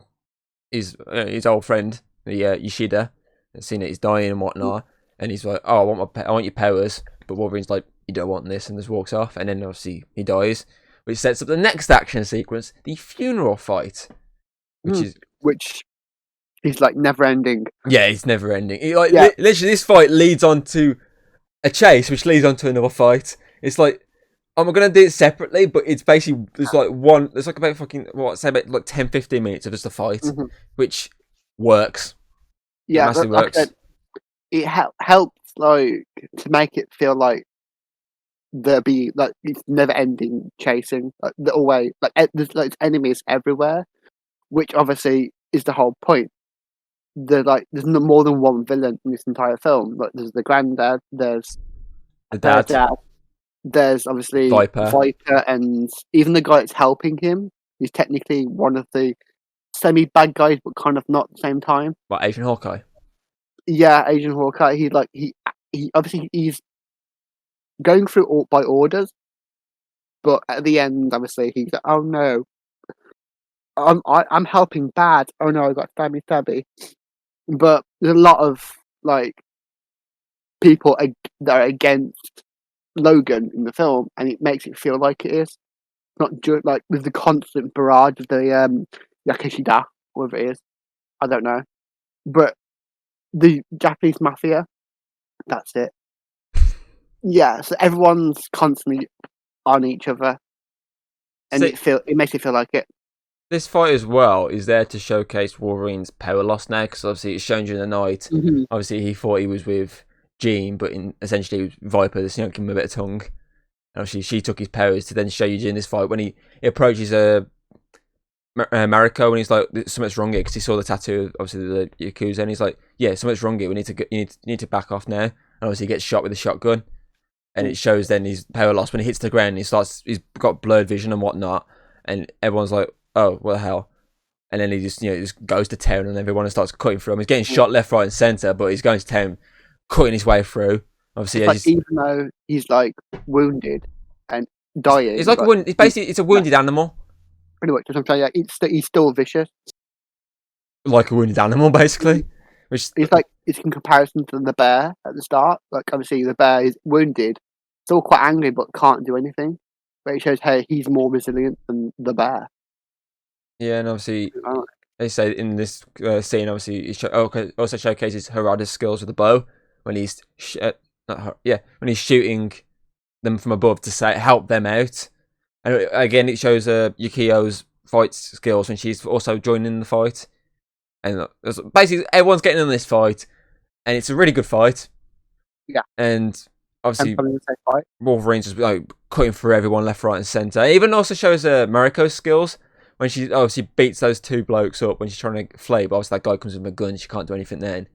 his old friend, Yoshida, and seeing that he's dying and whatnot. And he's like, "Oh, I want your powers." But Wolverine's like, "You don't want this," and just walks off. And then obviously he dies, which sets up the next action sequence, the funeral fight, which is like never ending. Yeah, it's never ending. Literally, this fight leads on to a chase, which leads on to another fight. It's like, I'm gonna do it separately, but it's basically there's like about fucking about like 10-15 minutes of just a fight, which works. Yeah, it massively works. It helps like to make it feel like there be like it's never ending chasing like the way there's like enemies everywhere, which obviously is the whole point. There's no more than one villain in this entire film. Like there's the granddad, there's the dad, there's obviously Viper, and even the guy that's helping him is technically one of the semi bad guys, but kind of not at the same time. What, Asian Hawkeye? Yeah, Asian Hawkeye. He obviously he's going through by orders, but at the end, obviously he's like, "Oh no, I'm helping bad. Oh no, I got stabby." But there's a lot of like people that are against Logan in the film, and it makes it feel like it is not just like with the constant barrage of the Yakishida, whatever it is. I don't know, but the Japanese mafia. That's it. Yeah, so everyone's constantly on each other, and it makes it feel like it. This fight as well is there to showcase Wolverine's power loss now, because obviously it's shown during the night. Obviously, he thought he was with Jean, but essentially it was Viper that's gave him a bit of tongue. And obviously, she took his powers to then show you during this fight when he approaches Mariko, and he's like, "Something's wrong here," because he saw the tattoo, obviously the Yakuza, and he's like, "Yeah, something's wrong here. You need to back off now." And obviously, he gets shot with a shotgun, and it shows then his power loss when he hits the ground. He's got blurred vision and whatnot, and everyone's like, "Oh, what the hell?" And then he just goes to town, and everyone starts cutting through him. He's getting shot left, right, and centre, but he's going to town, cutting his way through. Obviously, even though he's like wounded and dying, it's like it's a wounded animal. Pretty much, what I'm saying. Yeah, he's still vicious, like a wounded animal, basically. Which it's in comparison to the bear at the start. Like obviously, the bear is wounded, still quite angry, but can't do anything. But it shows, hey, he's more resilient than the bear. Yeah, and obviously, they say in this scene, obviously, it also showcases Harada's skills with the bow, when he's when he's shooting them from above to help them out. And again, it shows Yukio's fight skills when she's also joining the fight. And basically, everyone's getting in this fight, and it's a really good fight. Yeah. And obviously, the same fight. Wolverine's just like cutting through everyone left, right, and centre. It even also shows Mariko's skills when she obviously beats those two blokes up when she's trying to flee. But obviously, that guy comes with a gun; she can't do anything then.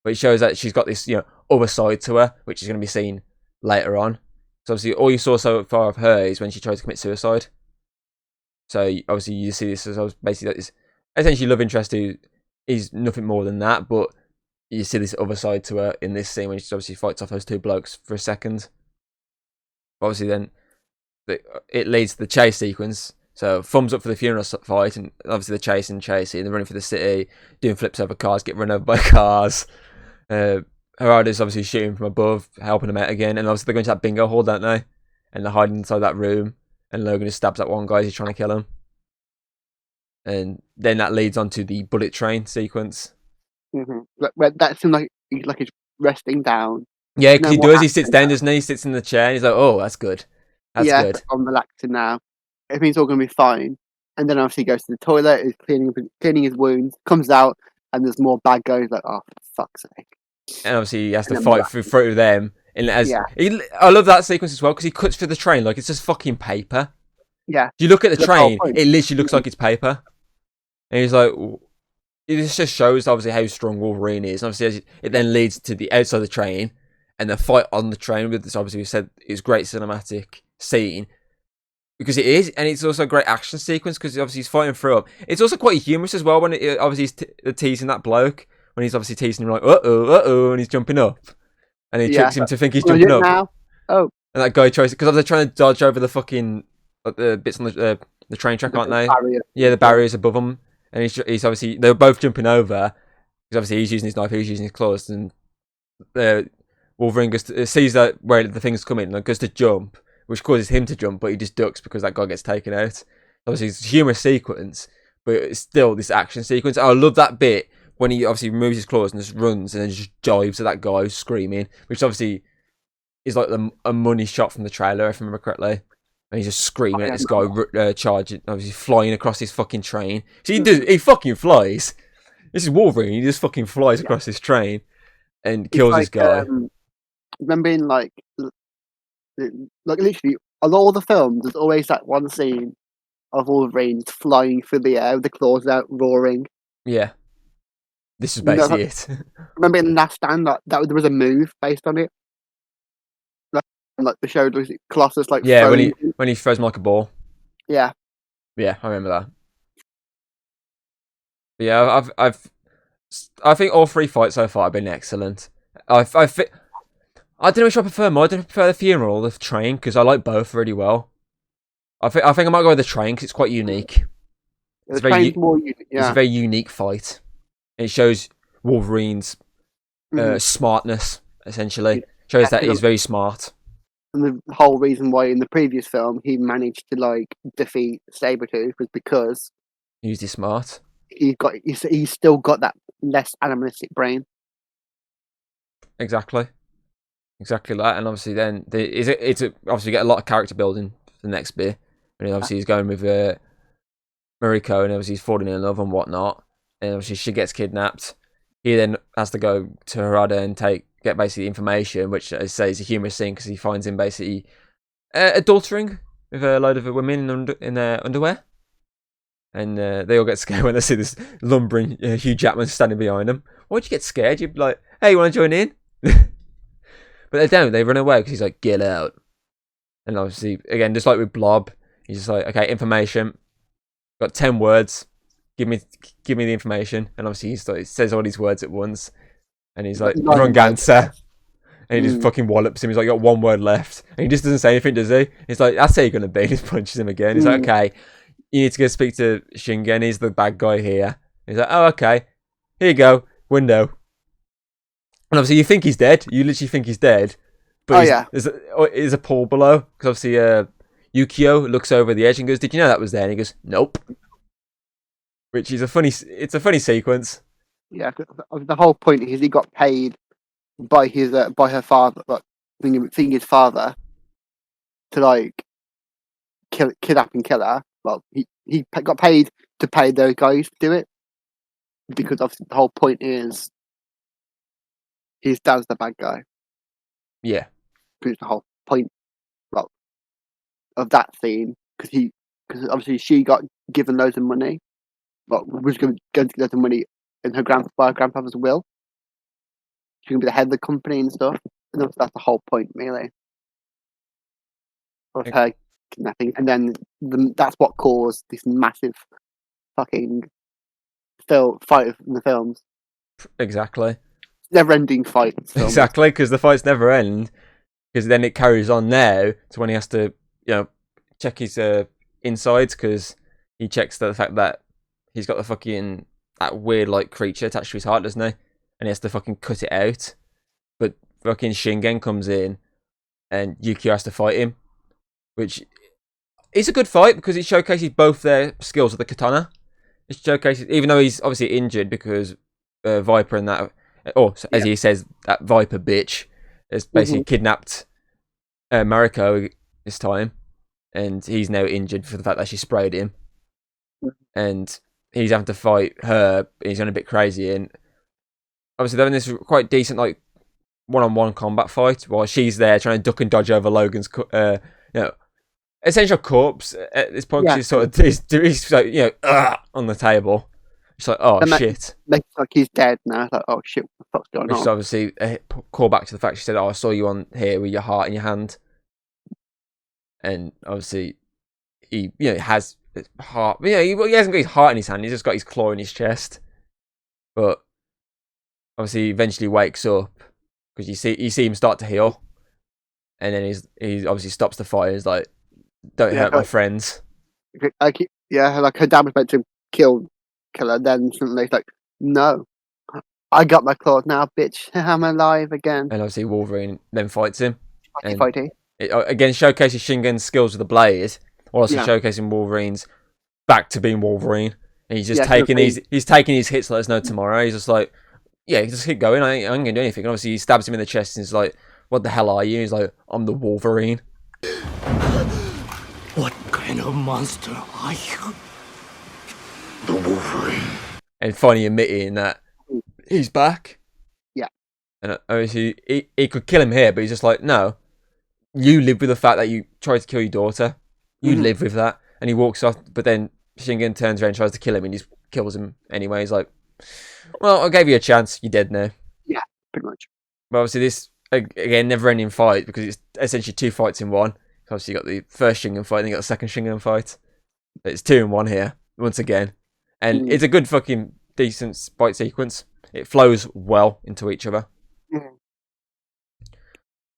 But it shows that she's got this, other side to her, which is going to be seen later on. So obviously, all you saw so far of her is when she tried to commit suicide. So obviously, you see this as basically this essentially love interest who is nothing more than that, but you see this other side to her in this scene when she obviously fights off those two blokes for a second. Obviously, then it leads to the chase sequence. So thumbs up for the funeral fight, and obviously the chasing, they're running for the city, doing flips over cars, get run over by cars. Harada's obviously shooting from above, helping them out again, and obviously they're going to that bingo hall, don't they? And they're hiding inside that room, and Logan just stabs that one guy as he's trying to kill him. And then that leads on to the bullet train sequence. Mm-hmm. That seems like he's resting down. Yeah, because he does. He sits down, doesn't he? He sits in the chair, and he's like, "Oh, that's good. That's good. I'm relaxing now. Everything's all going to be fine." And then obviously he goes to the toilet, is cleaning his wounds, comes out, and there's more bad guys. Like, oh, for fuck's sake! And obviously he has to fight through them. And I love that sequence as well because he cuts through the train like it's just fucking paper. Yeah. You look at the train, it literally looks like it's paper. And he's like, it just shows obviously how strong Wolverine is. And obviously it then leads to the outside of the train and the fight on the train with this. Obviously we said it's great cinematic scene because it is, and it's also a great action sequence because obviously he's fighting through them. It's also quite humorous as well when obviously he's teasing that bloke when he's obviously teasing him like and he's jumping up, and he tricks him to think he's jumping up. Now? Oh, and that guy tries because they're trying to dodge over the fucking the bits on the train track, aren't they? Yeah, the barriers above them, and he's obviously they're both jumping over because obviously he's using his knife, he's using his claws, and Wolverine sees that where the thing's coming and goes to jump, which causes him to jump, but he just ducks because that guy gets taken out. Obviously, it's a humorous sequence, but it's still this action sequence. I love that bit when he obviously removes his claws and just runs and then just dives at that guy who's screaming, which obviously is like a money shot from the trailer, if I remember correctly. And he's just screaming at this guy charging, obviously flying across his fucking train. So he fucking flies. This is Wolverine. He just fucking flies across this train and kills this guy. Remember in like literally on all the films, there's always that one scene of Wolverine flying through the air with the claws out, roaring. Yeah, this is basically it. Remember in Last Stand that there was a move based on it. Like the show was Colossus, like when he throws him like a ball. Yeah, I remember that. But yeah, I think all three fights so far have been excellent. I don't know which I prefer more. I don't prefer the funeral or the train because I like both really well. I think I might go with the train because it's quite unique. It's a very unique fight. It shows Wolverine's smartness essentially. Shows that he's very smart. And the whole reason why in the previous film he managed to like defeat Sabretooth was because he's smart. He's still got that less animalistic brain. Exactly that, and obviously then obviously get a lot of character building for the next bit. And obviously he's going with Mariko, and obviously he's falling in love and whatnot. And obviously she gets kidnapped. He then has to go to Harada and get basically information, which I say is a humorous thing because he finds him basically adultering with a load of women in their underwear. And they all get scared when they see this lumbering Hugh Jackman standing behind them. Why'd you get scared? You'd be like, hey, you want to join in? But they don't. They run away because he's like, get out. And obviously, again, just like with Blob, he's just like, okay, information. Got 10 words. Give me the information. And obviously, he says all these words at once. And he's like, wrong answer. And he just fucking wallops him. He's like, got one word left. And he just doesn't say anything, does he? He's like, that's how you're going to be. And he punches him again. He's like, okay, you need to go speak to Shingen. He's the bad guy here. He's like, oh, okay. Here you go. Window. And obviously, you think he's dead. You literally think he's dead. But there's a pool below. Because obviously, Yukio looks over the edge and goes, did you know that was there? And he goes, nope. Which is it's a funny sequence. Yeah, the whole point is he got paid by her father, like thinking his father to like kidnap and kill her. Well, he got paid to pay those guys to do it because obviously the whole point is his dad's the bad guy. Yeah. Because the whole point, well, of that scene because obviously she got given loads of money, but was going to get loads of money in her grandfather's will. She's going to be the head of the company and stuff. And that's the whole point, really, of her kidnapping. And then that's what caused this massive fucking fight in the films. Exactly. Never-ending fight. Exactly, because the fights never end. Because then it carries on now to when he has to, check his insides because he checks the fact that he's got the fucking that weird like creature attached to his heart, doesn't he? And he has to fucking cut it out. But fucking Shingen comes in and Yukio has to fight him, which is a good fight because it showcases both their skills with the katana. It showcases, even though he's obviously injured because Viper and that, or as he says, that Viper bitch has basically kidnapped Mariko this time, and he's now injured for the fact that she sprayed him, and he's having to fight her. And he's going a bit crazy, and obviously they're in this quite decent like one-on-one combat fight while she's there trying to duck and dodge over Logan's, essential corpse at this point. She's sort of he's like, on the table. She's like, oh shit. Makes like he's dead now. It's like, oh shit, what the fuck's going on? Which is obviously a call back to the fact she said, oh, I saw you on here with your heart in your hand. And obviously he has his heart. He hasn't got his heart in his hand, he's just got his claw in his chest. But obviously he eventually wakes up because you see him start to heal. And then he obviously stops the fight. He's like, don't hurt my friends. Like her dad was meant to kill her, then suddenly it's like, no, I got my claws now, bitch. I'm alive again. And obviously Wolverine then fights him. Fighting. It again showcases Shingen's skills with the blade, while also showcasing Wolverine's back to being Wolverine. And he's just taking his hits like there's no tomorrow. He's just like, just keep going. I ain't gonna do anything. And obviously he stabs him in the chest and he's like, what the hell are you? And he's like, I'm the Wolverine. What kind of monster are you? The Wolverine. And finally admitting that he's back. Yeah. And obviously he could kill him here, but he's just like, no. You live with the fact that you tried to kill your daughter. You live with that. And he walks off, but then Shingen turns around and tries to kill him and he just kills him anyway. He's like, well, I gave you a chance. You're dead now. Yeah, pretty much. But obviously this, again, never-ending fight because it's essentially two fights in one. Obviously you got the first Shingen fight and you got the second Shingen fight. But it's 2 in 1 here, once again. And it's a good fucking decent fight sequence. It flows well into each other.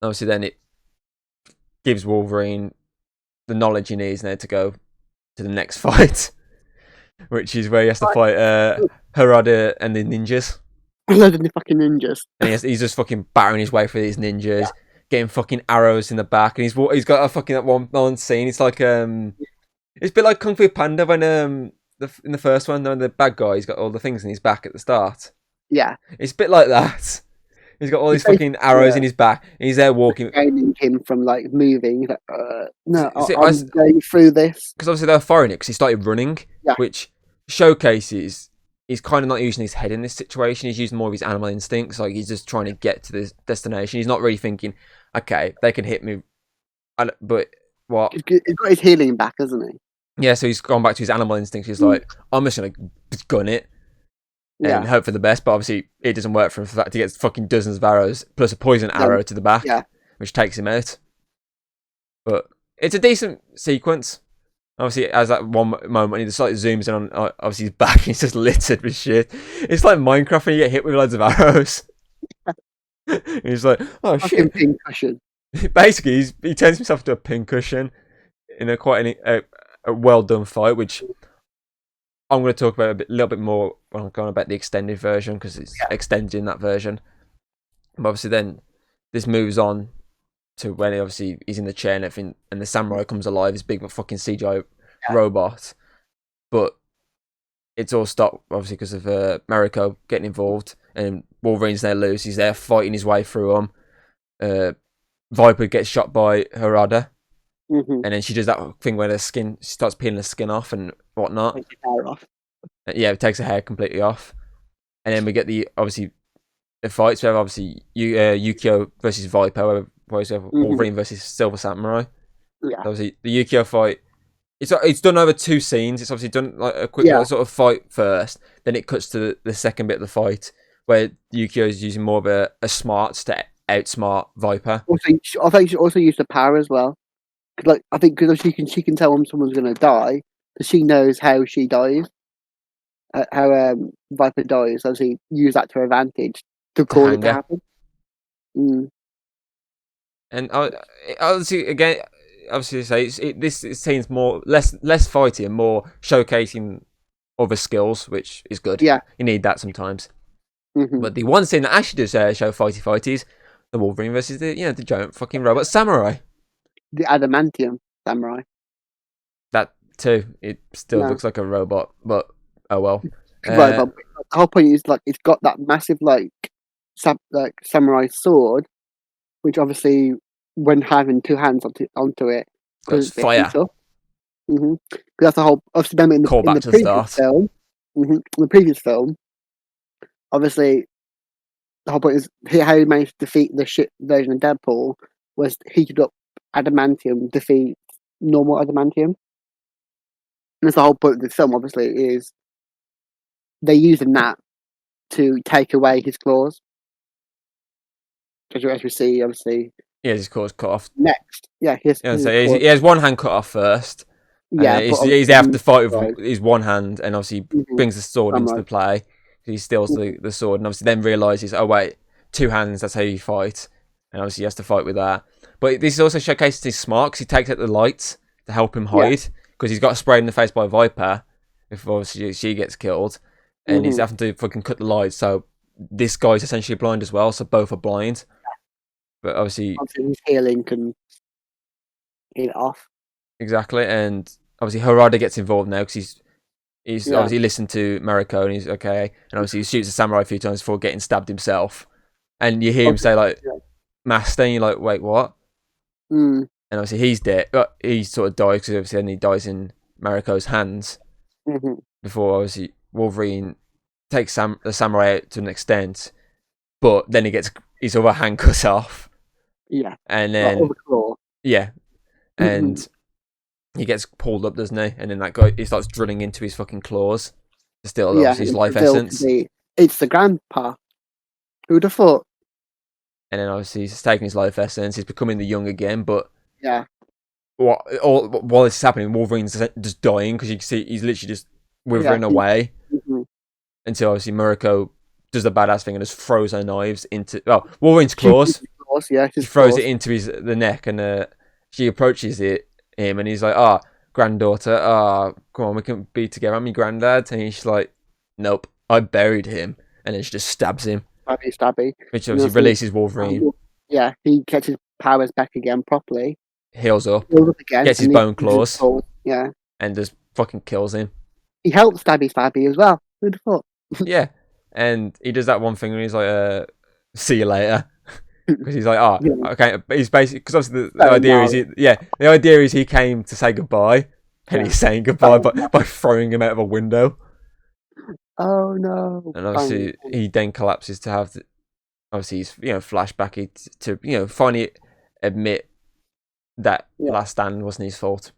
Obviously then it gives Wolverine the knowledge he needs now to go to the next fight, which is where he has to fight Harada and the ninjas. Loads of the fucking ninjas. And he's just fucking battering his way through these ninjas, getting fucking arrows in the back, and he's got a fucking that one scene. It's like it's a bit like Kung Fu Panda when in the first one, when the bad guy, he's got all the things in his back at the start. Yeah, it's a bit like that. He's got all these fucking arrows in his back, and he's there walking. Training him from like moving. He's like, no, I'm going through this. Because obviously they're firing it because he started running, which showcases he's kind of not using his head in this situation. He's using more of his animal instincts. Like he's just trying to get to this destination. He's not really thinking, okay, they can hit me, but what? He's got his healing back, hasn't he? Yeah, so he's gone back to his animal instincts. He's like, I'm just gonna gun it. And hope for the best, but obviously it doesn't work for him. For that, he gets fucking dozens of arrows plus a poison arrow to the back, which takes him out. But it's a decent sequence. Obviously, as that one moment, he just like zooms in on obviously his back, and he's just littered with shit. It's like Minecraft when you get hit with loads of arrows. He's like, oh shit! Pincushion. Basically, he turns himself into a pincushion in a quite a well done fight, which I'm going to talk about a little bit more when I'm going about the extended version because it's extended in that version. But obviously, then this moves on to when obviously he's in the chair and everything, and the samurai comes alive, this big fucking CGI robot. But it's all stopped obviously because of Mariko getting involved, and Wolverine's there loose. He's there fighting his way through them. Viper gets shot by Harada, Mm-hmm. and then she does that thing where she starts peeling the skin off and whatnot. Take your hair off. Yeah, it takes her hair completely off, and then we get the fights. We have obviously Yukio versus Viper, where we have Wolverine versus Silver Samurai. Yeah. Obviously, the Yukio fight. It's done over 2 scenes. It's obviously done like a quick sort of fight first, then it cuts to the second bit of the fight where Yukio is using more of a smarts to outsmart Viper. Also, I think she also used the power as well. Like I think because she can tell when someone's going to die, because she knows how she dies, how Viper dies. So she use that to her advantage to cause it to happen. Mm. And obviously, again, obviously, this seems less fighty and more showcasing other skills, which is good. Yeah, you need that sometimes. Mm-hmm. But the one scene that actually does show fighty is the Wolverine versus the giant fucking robot samurai. The adamantium samurai. That too. It still looks like a robot, but oh well. Right, but the whole point is like it's got that massive samurai sword, which obviously when having 2 hands onto it, Goes fire. Because that's the whole. Obviously, remember in the previous film. The previous film, obviously, the whole point is how he managed to defeat the shit version of Deadpool was heated up adamantium defeat normal adamantium. And that's the whole point of the film, obviously, is they're using that to take away his claws. As we see, obviously. Yeah, his claws cut off. Next. Yeah, he has one hand cut off first. Yeah, he's after the fight with his one hand, and obviously brings the sword into the play. He steals the sword, and obviously then realizes, oh wait, 2 hands, that's how you fight. And obviously he has to fight with that. But this also showcases his smart, because he takes out the lights to help him hide, because he's got sprayed in the face by Viper, if obviously she gets killed, and he's having to fucking cut the lights, so this guy's essentially blind as well, so both are blind. But obviously his healing can heal it off. Exactly, and obviously Harada gets involved now, because he's obviously listened to Mariko, and he's okay, and obviously he shoots a samurai a few times before getting stabbed himself. And you hear him say, like, Master, and you're like, wait, what? And obviously he's dead. He sort of dies, because obviously then he dies in Mariko's hands. Before, obviously, Wolverine takes the samurai out to an extent, but then he gets his other hand cut off. Yeah. And then... and he gets pulled up, doesn't he? And then that guy, he starts drilling into his fucking claws to steal his life essence. It's the grandpa. Who'd have thought? And then obviously he's taking his life essence. He's becoming the young again, but while this is happening, Wolverine's just dying, because you can see he's literally just withering away until obviously Mariko does the badass thing and just throws her knives into Wolverine's claws. She throws it into the neck, and she approaches him, and he's like, granddaughter, come on, we can be together. I'm your granddad. And he's like, nope, I buried him. And then she just stabs him. Stabby. Which obviously releases Wolverine. Yeah, he gets his powers back again properly. Heals up again, gets his bone claws. Yeah. And just fucking kills him. He helps Stabby as well. Who'd have thought? Yeah. And he does that one thing and he's like, see you later. Because he's like, okay. He's basically, because obviously the idea is he came to say goodbye, and he's saying goodbye by throwing him out of a window. Oh no! And obviously he then collapses to have, obviously he's flashbacky to finally admit that last stand wasn't his fault.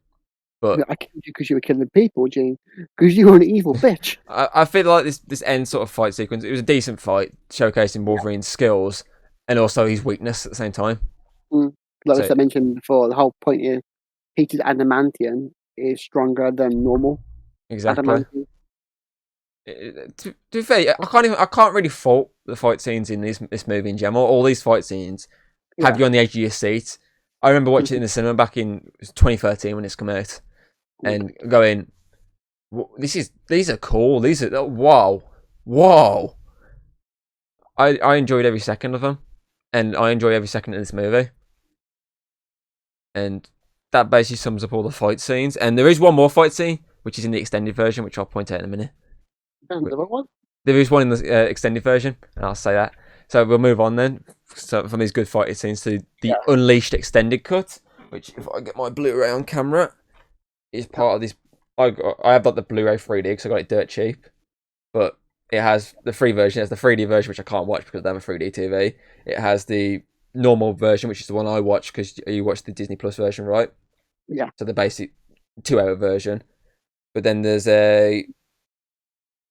But I killed you because you were killing people, Gene. Because you were an evil bitch. I feel like this end sort of fight sequence, it was a decent fight, showcasing Wolverine's skills and also his weakness at the same time. Like I mentioned before, the whole point is heated adamantium is stronger than normal. Exactly. To be fair, I can't really fault the fight scenes in this movie in general. All these fight scenes have you on the edge of your seat. I remember watching it in the cinema back in 2013 when it's come out, and going, these are cool. These are wow. I enjoyed every second of them, and I enjoy every second of this movie. And that basically sums up all the fight scenes. And there is one more fight scene, which is in the extended version, which I'll point out in a minute. Another one? There is one in the extended version, and I'll say that. So we'll move on then. So from these good fighting scenes to the Unleashed extended cut, which if I get my Blu-ray on camera, is part of this. I have got the Blu-ray 3D because I got it dirt cheap, but it has the free version. It has the 3D version, which I can't watch because I have a 3D TV. It has the normal version, which is the one I watch because you watch the Disney Plus version, right? Yeah. So the basic 2-hour version. But then there's a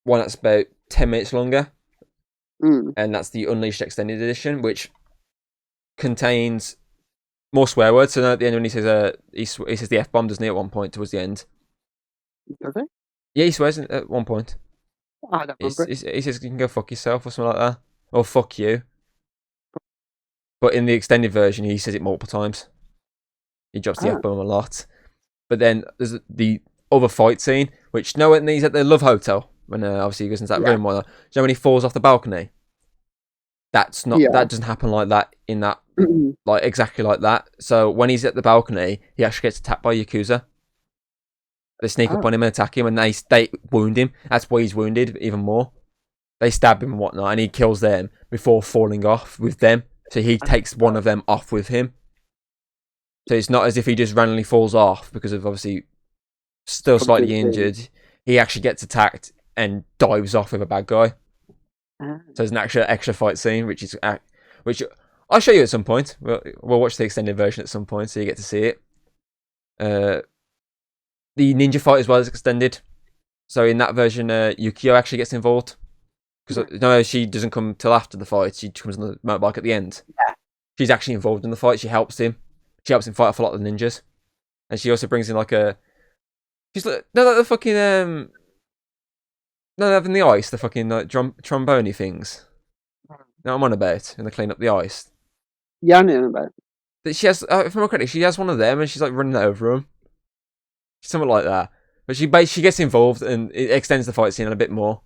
one that's about 10 minutes longer, and that's the Unleashed Extended Edition, which contains more swear words. So now at the end when he says he says the F-bomb, doesn't he, at one point towards the end? Does it? Yeah, he swears at one point. I don't remember. He says you can go fuck yourself or something like that. Or fuck you. But in the extended version, he says it multiple times. He drops the F-bomb a lot. But then there's the other fight scene, which when he's at the Love Hotel, when obviously he goes into that room, you know when he falls off the balcony? That doesn't happen like that in that, like exactly like that. So when he's at the balcony, he actually gets attacked by Yakuza. They sneak up on him and attack him, and they wound him. That's why he's wounded even more. They stab him and whatnot, and he kills them before falling off with them. So he takes one of them off with him. So it's not as if he just randomly falls off because of obviously still slightly injured. He actually gets attacked and dives off with a bad guy. So there's an extra fight scene, which I'll show you at some point. We'll watch the extended version at some point, so you get to see it. The ninja fight as well is extended. So in that version, Yukio actually gets involved because no, she doesn't come till after the fight. She comes on the motorbike at the end. Yeah. She's actually involved in the fight. She helps him. She helps him fight off a lot of the ninjas, and she also brings in she's like the fucking no, having the ice, the fucking like trombone things. No, I'm on about when they clean up the ice. Yeah, I know about That she has, if I'm not correct, she has one of them, and she's like running over him, something like that. But she gets involved, and it extends the fight scene a bit more,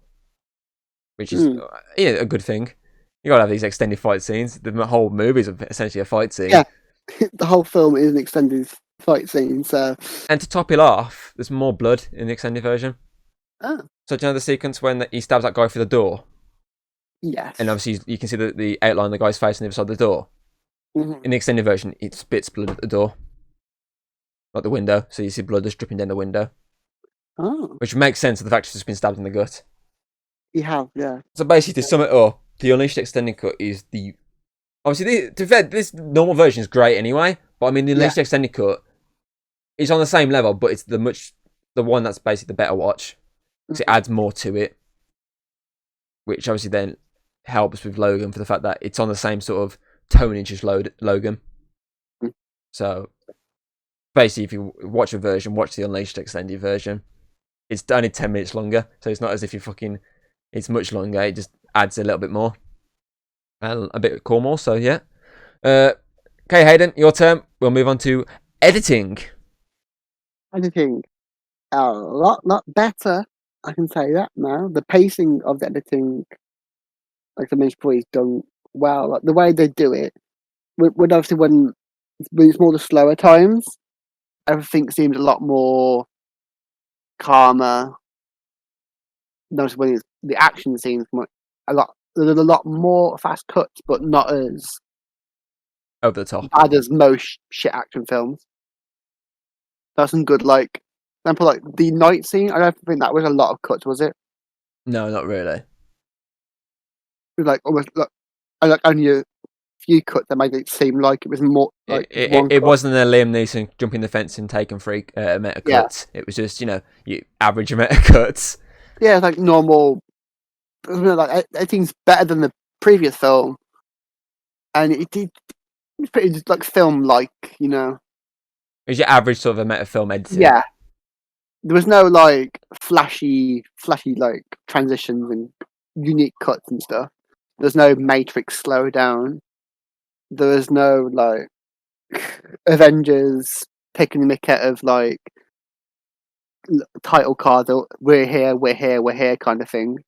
which is a good thing. You gotta have these extended fight scenes. The whole movie is essentially a fight scene. Yeah, the whole film is an extended fight scene. So, and to top it off, there's more blood in the extended version. Oh. So do you know the sequence when he stabs that guy through the door? Yes. And obviously you can see the outline of the guy's face on the other side of the door. Mm-hmm. In the extended version, it spits blood at the door. Like the window. So you see blood just dripping down the window. Oh. Which makes sense of the fact she's just been stabbed in the gut. You have, yeah. So basically, to sum it up, the Unleashed Extended Cut is the... Obviously, to be fair, this normal version is great anyway. But I mean, the Unleashed Extended Cut is on the same level, but it's the one that's basically the better watch. Because it adds more to it. Which obviously then helps with Logan for the fact that it's on the same sort of tonage as Logan. So basically, if you watch a version, watch the Unleashed Extended version. It's only 10 minutes longer, so it's not as if it's much longer. It just adds a little bit more. And a bit cool more, so yeah. Okay, Hayden, your turn. We'll move on to editing. Editing. A lot better. I can say that now. The pacing of the editing, like I mentioned before, is done well. Like the way they do it, when obviously when it's more the slower times, everything seems a lot more calmer. Notice when it's the action scenes, there's a lot more fast cuts, but not as over the top bad as most shit action films. That's some good, like, example, like the night scene. I don't think that was a lot of cuts, was it? No, not really. It was like almost like only a few cuts that made it seem like it was more like it wasn't a Liam Neeson jumping the fence and taking three meta cuts. It was just you average meta cuts. Yeah, it's like normal. Like everything's better than the previous film, and it's pretty just like film-like, It was your average sort of a meta film editing. Yeah, there was no like flashy like transitions and unique cuts and stuff. There's no Matrix slowdown. There was no like Avengers taking the mick out of like title card. We're here kind of thing,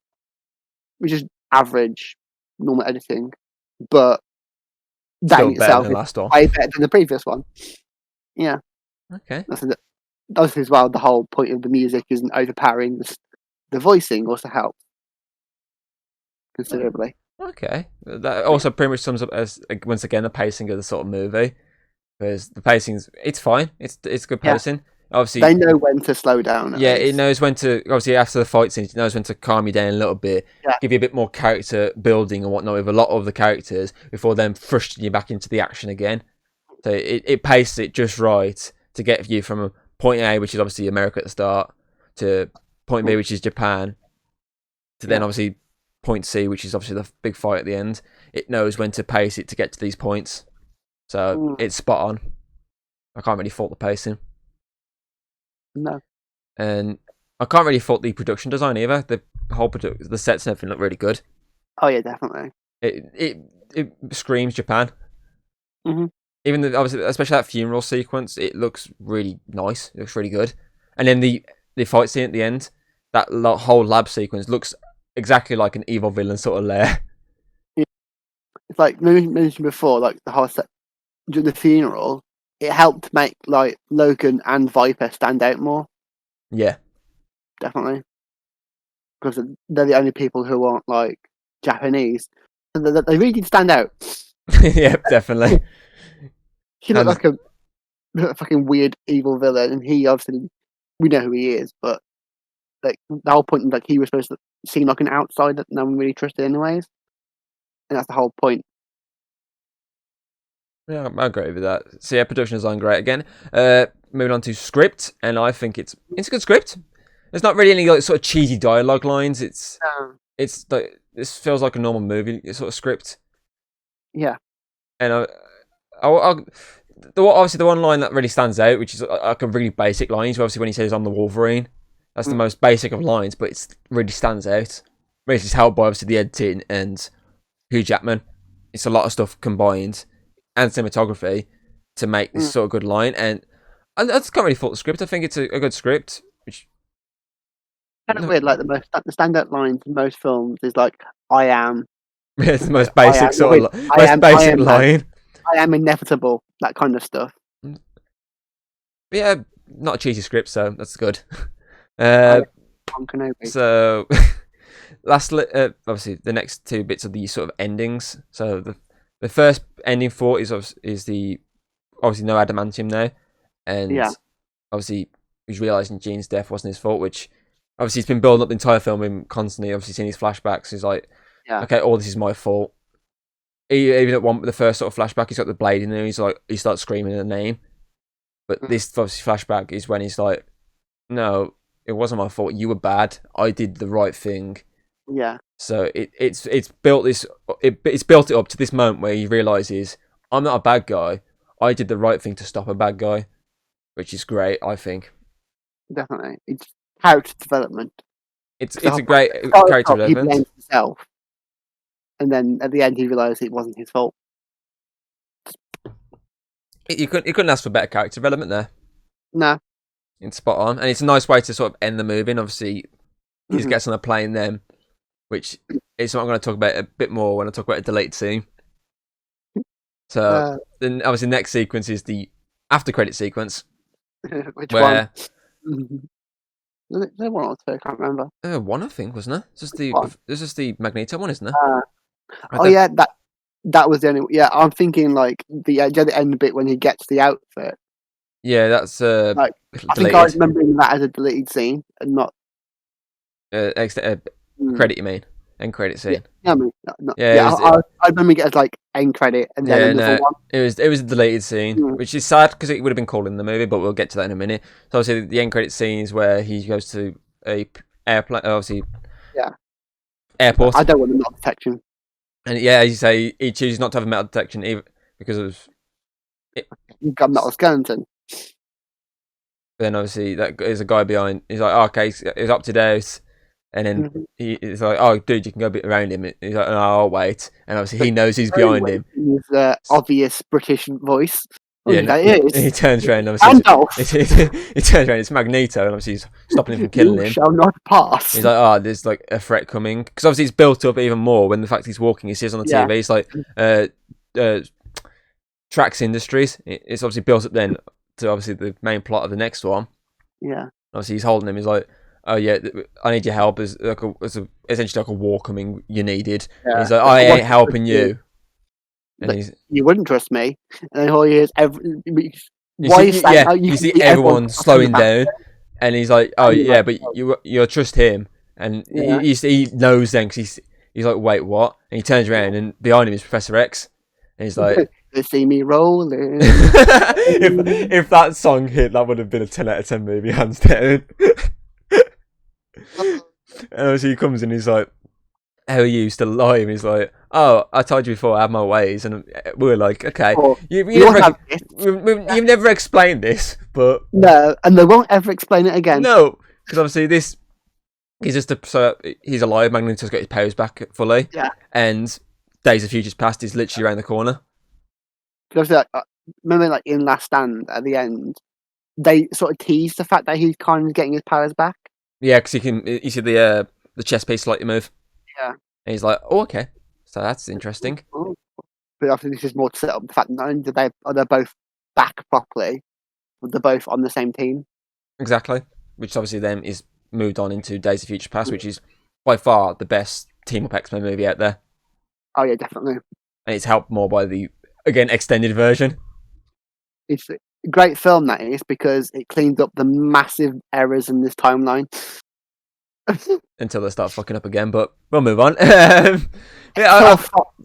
which is average normal editing, but that in itself is way better than the previous one. Yeah. Okay. That's as well. The whole point of the music isn't overpowering. The voicing also helps. considerably. Okay, that also pretty much sums up as once again the pacing of the sort of movie, because the pacing's fine. It's good Yeah. pacing. Obviously, They know when to slow down. At yeah, it least. knows when to. Obviously, after the fight scenes, it knows when to calm you down a little bit, Yeah. give you a bit more character building and whatnot with a lot of the characters before then thrusting you back into the action again. So it paces it just right to get you from point A, which is obviously America at the start, to point B, which is Japan, to then obviously point C, which is obviously the big fight at the end. It knows when to pace it to get to these points. So it's spot on. I can't really fault the pacing. No. And I can't really fault the production design either. The whole the sets and everything look really good. Oh yeah, definitely. It screams Japan. Mm-hmm. Even obviously, especially that funeral sequence, it looks really nice. It looks really good. And then the fight scene at the end, that whole lab sequence looks exactly like an evil villain sort of lair. It's like mentioned before, like the whole set during the funeral. It helped make like Logan and Viper stand out more. Yeah. Definitely, because they're the only people who aren't like Japanese, and they really did stand out. Yeah, definitely. He looked like a fucking weird evil villain, and he obviously we know who he is, but like the whole point, like he was supposed to seem like an outsider that no one really trusted, anyways, and that's the whole point. Yeah, I agree with that. So yeah, production design great again. Moving on to script, and I think it's a good script. There's not really any like sort of cheesy dialogue lines. It's like this feels like a normal movie sort of script. Yeah. And obviously the one line that really stands out, which is like a really basic line, is obviously when he says "I'm the Wolverine." That's the most basic of lines, but it really stands out. Which is helped by obviously the editing and Hugh Jackman. It's a lot of stuff combined, and cinematography to make this sort of good line. And I just can't really fault the script. I think it's a good script. Which Kind of weird, like the standout lines in most films is like "I am." it's the most basic line. I am inevitable. That kind of stuff. But yeah, not a cheesy script, so that's good. So, lastly, obviously, the next two bits are the sort of endings. So the first ending for is the obviously no adamantium now, and obviously he's realizing Gene's death wasn't his fault, which obviously he's been building up the entire film him constantly. Obviously, seeing these flashbacks, he's like, okay, all this is my fault. Even at the first sort of flashback, he's got the blade in there. He starts screaming the name. But this obviously flashback is when he's like, no, it wasn't my fault. You were bad. I did the right thing. Yeah. So it's built it's built it up to this moment where he realizes I'm not a bad guy. I did the right thing to stop a bad guy, which is great. I think Definitely, it's character development. It's a great character development. He blames himself, and then at the end he realized it wasn't his fault. You couldn't ask for better character development there. No. It's spot on, and it's a nice way to sort of end the movie. And obviously, he just gets on a plane then, which is what I'm going to talk about a bit more when I talk about a deleted scene. So then, obviously, the next sequence is the after credit sequence. Which one? Was it one or two? I can't remember. One, I think, wasn't it? This is the Magneto one, isn't it? Yeah, that was the only. Yeah, I'm thinking like the end bit when he gets the outfit. Yeah, that's like I think I was remembering that as a deleted scene and not credit. You mean end credit scene? Yeah, I remember it as like end credit and then another one. It was a deleted scene, which is sad because it would have been cool in the movie, but we'll get to that in a minute. So obviously the end credit scene is where he goes to a airplane, obviously. Yeah. Airport. I don't want the metal detection. And yeah, as you say, he chooses not to have a metal detection even because of. You've got metal skeleton. Then obviously there's a guy behind. He's like, okay, he's up to date, and then he's like, oh, dude, you can go a bit around him. He's like, no, I'll wait. And obviously he knows he's behind him. His obvious British voice. He turns around. Obviously, he turns around. It's Magneto, and obviously he's stopping him from killing him. Shall not pass. He's like, oh, there's like a threat coming because obviously it's built up even more when the fact he's walking. He sees on the TV. He's like, Trax Industries. It's obviously built up then to obviously the main plot of the next one. Yeah. Obviously he's holding him. He's like, oh yeah, I need your help. As essentially like a war coming. You needed. Yeah. And he's like, I ain't helping you. And he's You wouldn't trust me. And then all he is you why see, is saying, oh, you can see everyone everyone trust on the slowing back. down, and he's like, oh And you're yeah, like, but you trust him, and Yeah. he knows then because he's like, wait, what? And he turns around, and behind him is Professor X, and he's like, They see me rolling. if that song hit, that would have been a 10 out of 10 movie, hands down. And obviously he comes in, he's like, how are you still alive? And he's like, oh, I told you before I have my ways. And we were like, okay, Or, you've never explained this, but no, and they won't ever explain it again. no, because obviously he's just he's alive. Magneto's got his powers back fully. Yeah. And Days of Futures Past is literally around the corner. Because remember, like in Last Stand at the end, they sort of tease the fact that he's kind of getting his powers back. Yeah, because you see the chess piece slightly move. Yeah. And he's like, oh, okay, so that's interesting. But obviously, this is more to set up the fact that not only they're both back properly, but they're both on the same team. Exactly, which obviously then is moved on into Days of Future Past, which is by far the best team up X-Men movie out there. Oh yeah, definitely. And it's helped more by the again extended version. It's a great film that is because it cleaned up the massive errors in this timeline. Until they start fucking up again, but we'll move on. Yeah,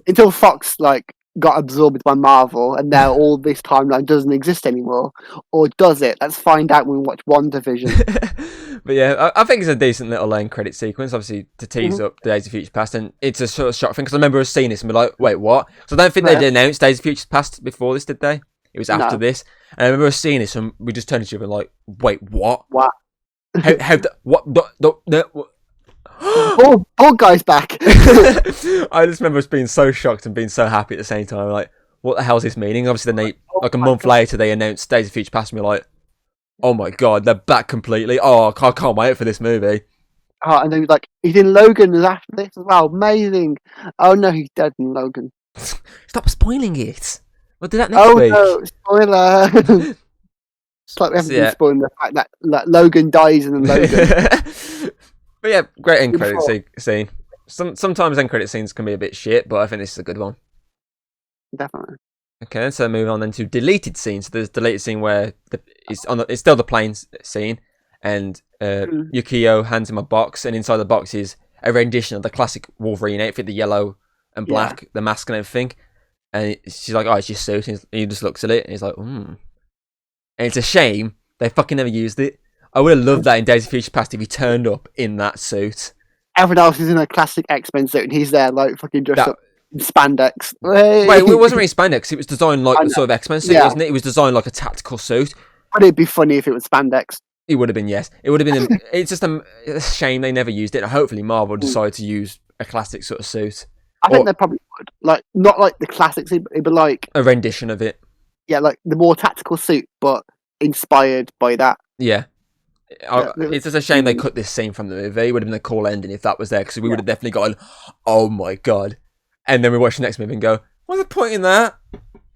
until Fox like got absorbed by Marvel, and now all this timeline doesn't exist anymore, or does it? Let's find out when we watch WandaVision. But yeah, I think it's a decent little end credit sequence, obviously to tease up the Days of Future Past, and it's a sort of shock thing because I remember us seeing this and we're like, wait, what? So I don't think they'd announced Days of Future Past before this, did they? It was after this, and I remember us seeing this and we just turned to each other and like, wait, what? What? What? Bald guy's back. I just remember us being so shocked and being so happy at the same time. Like, what the hell's this meaning? Obviously, then like a month later, they announced Days of Future Past, and we're like, oh my god, they're back completely. Oh, I can't wait for this movie. Oh, and then like he's in Logan after this as well. Amazing. Oh no, he's dead in Logan. Stop spoiling it. We'll do that next Oh week. no, spoiler. It's like we haven't been spoiling the fact that Logan dies in Logan. But yeah, great end credit scene. Sometimes end credit scenes can be a bit shit, but I think this is a good one. Definitely. Okay, so moving on then to deleted scenes. So there's a deleted scene where it's still the plane scene, and Yukio hands him a box, and inside the box is a rendition of the classic Wolverine outfit, the yellow and black, the mask and everything. And she's like, oh, it's your suit. And he just looks at it, and he's like, And it's a shame they fucking never used it. I would have loved that in Days of Future Past if he turned up in that suit. Everyone else is in a classic X-Men suit, and he's there like fucking dressed up in spandex. Wait, it wasn't really spandex. It was designed like the sort of X-Men suit, wasn't it? It was designed like a tactical suit. But it'd be funny if it was spandex. It would have been, yes. It would have been. It's just a shame they never used it. Hopefully, Marvel decided to use a classic sort of suit. I think they probably would. Like, not like the classic suit, but it'd be like a rendition of it. Yeah, like the more tactical suit, but inspired by that. Yeah. It's just a shame they cut this scene from the movie. It would have been a cool ending if that was there, because we would have definitely gone, oh my god. And then we watch the next movie and go, what's the point in that?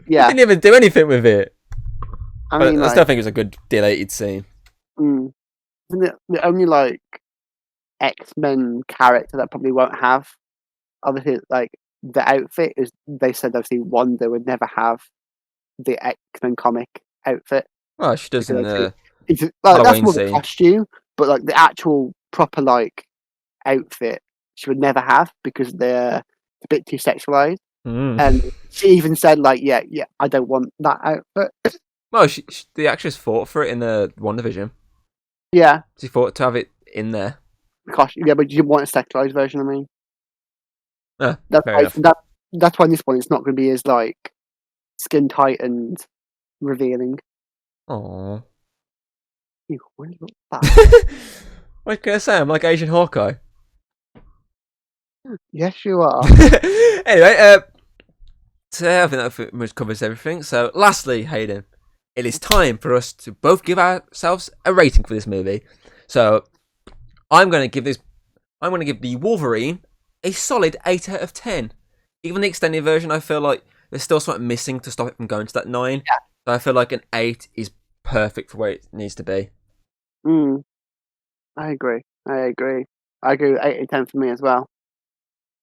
Yeah. They didn't even do anything with it. I mean, I still think it was a good deleted scene. Isn't it the only like X-Men character that probably won't have? Obviously, like the outfit is. They said obviously Wanda would never have the X-Men comic outfit. Well, she doesn't. That's more the costume, but like the actual proper like outfit, she would never have because they're a bit too sexualized. And she even said like, yeah, I don't want that outfit. Well, the actress fought for it in the WandaVision. Yeah, she fought to have it in there. The costume, yeah, but you want a sexualized version. I mean, that's why in this one it's not going to be as like skin tight and revealing. Aww. You really look bad. What can I say? I'm like Asian Hawkeye. Yes, you are. Anyway, today I think that pretty much covers everything. So, lastly, Hayden, it is time for us to both give ourselves a rating for this movie. So, I'm going to give the Wolverine a solid 8 out of 10. Even the extended version, I feel like there's still something missing to stop it from going to that 9. Yeah. So I feel like an 8 is perfect for where it needs to be. I agree. I agree. I agree with 8 and 10 for me as well.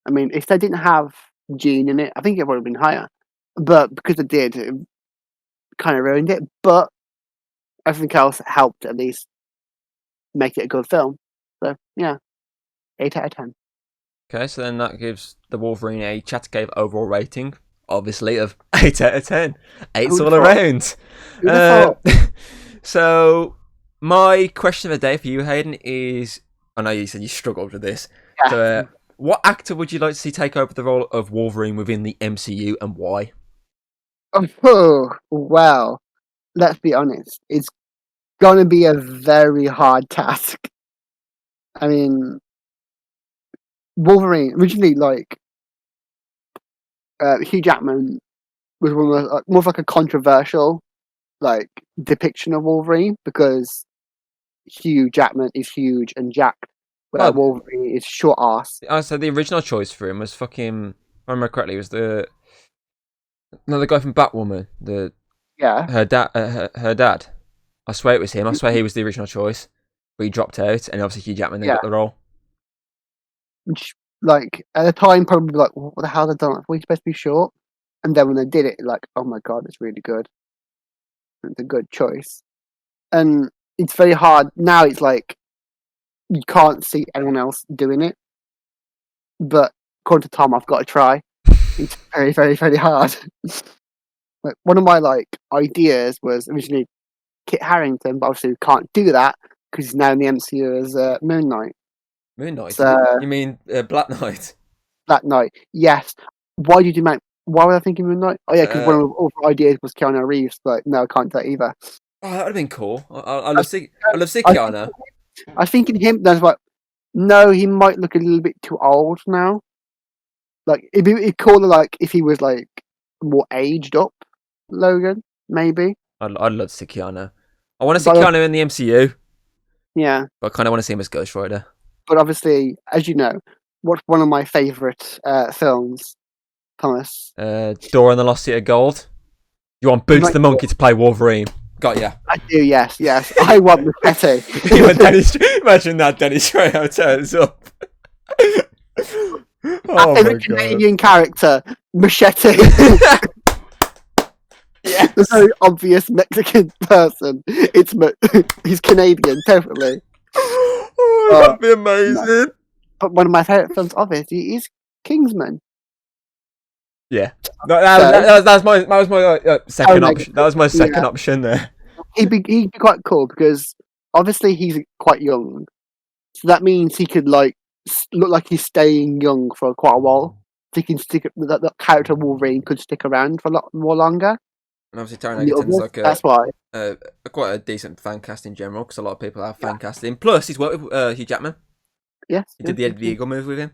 I mean, if they didn't have Gene in it, I think it would have been higher. But because they did, it kind of ruined it. But everything else helped at least make it a good film. So yeah, 8 out of 10. Okay, so then that gives the Wolverine a Chattercave overall rating, obviously, of 8 out of 10. 8's Who'd all have thought? around. Who'd have thought? So, my question of the day for you, Hayden, is... I know you said you struggled with this. Yeah. So, what actor would you like to see take over the role of Wolverine within the MCU, and why? Oh, well, let's be honest. It's gonna be a very hard task. I mean, Wolverine originally, like Hugh Jackman was one of more of like a controversial like depiction of Wolverine because Hugh Jackman is huge and jacked, where Well, Wolverine is short ass. I said the original choice for him was fucking... If I remember correctly, was the... No, the guy from Batwoman. Yeah, Her dad. I swear it was him. I swear he was the original choice. But he dropped out, and obviously Hugh Jackman then yeah. got the role. Which, like at the time, probably like, what the hell have they done? We're supposed to be short, and then when they did it, like, oh my god, it's really good. It's a good choice, and it's very hard now. It's like you can't see anyone else doing it, but according to Tom, I've got to try. It's very, very, very hard. Like, one of my like ideas was originally Kit Harington, but obviously we can't do that because he's now in the MCU as Moon Knight. Moon Knight? So You mean Black Knight? that night, yes. Why did you make? Why was I thinking Moon Knight? Oh yeah, because one of the other ideas was Keanu Reeves, but no, I can't do that either. Oh, that would have been cool. I I, love see I, Keanu. I was thinking him. That's like, no, he might look a little bit too old now. Like it'd cooler like if he was like more aged up, Logan, maybe. I'd love to see Keanu. I want to see But Keanu in the MCU, yeah, but I kind of want to see him as Ghost Rider. but obviously, as you know, what's one of my favourite films, Thomas? Dora and the Lost City of Gold. You want Boots the Monkey to play Wolverine? Got ya. I do, yes. I want Machete. Imagine that Dennis Trejo turns up. My Oh favourite Canadian character, Machete. Yeah. The very obvious Mexican person. He's Canadian, definitely. Oh, that'd be amazing. But one of my favourite films of it is Kingsman. Yeah, that was my second option. That was my second Yeah. option there. He'd be quite cool because obviously he's quite young, so that means he could like look like he's staying young for quite a while. So he can that character Wolverine could stick around for a lot more longer. And obviously, Taron than the Egerton's others. like That's why. quite a decent fan cast in general because a lot of people have fan casting. Plus, he's worked with Hugh Jackman. Yes, He did the Eddie the Eagle movie with him.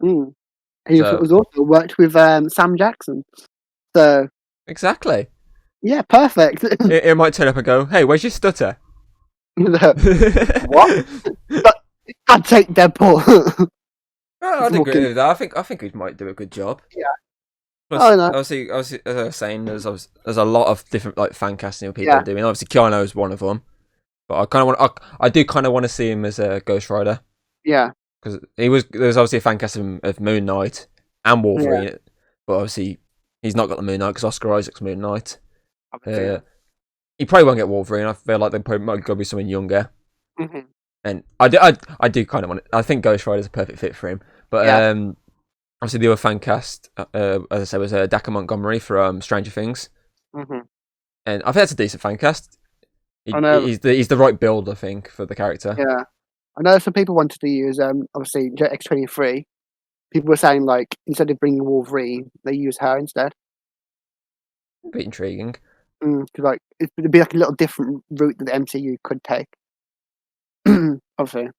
Mm. He So- was also worked with Sam Jackson. So Exactly. yeah, perfect. It might turn up and go, "Hey, where's your stutter?" What? I'd take Deadpool. I'd agree with that. I think he might do a good job. Yeah. Plus, Oh, no. obviously, as I was saying, there's a lot of different like fan casting people are doing. Obviously, Keanu is one of them, but I do kind of want to see him as a Ghost Rider Yeah. because there's obviously a fan casting of Moon Knight and Wolverine, but obviously he's not got the Moon Knight because Oscar Isaac's Moon Knight. He probably won't get Wolverine. I feel like they probably might go with someone younger. Mm-hmm. And I do kind of want it. I think Ghost Rider's a perfect fit for him. But obviously the other fan cast, as I said, was Dacre Montgomery from Stranger Things. Mm-hmm. And I think that's a decent fan cast. I know. He's the right build, I think, for the character. Yeah. I know some people wanted to use obviously X-23. People were saying like instead of bringing Wolverine, they use her instead. A bit intriguing. Like it'd be like a little different route that the MCU could take. Obviously.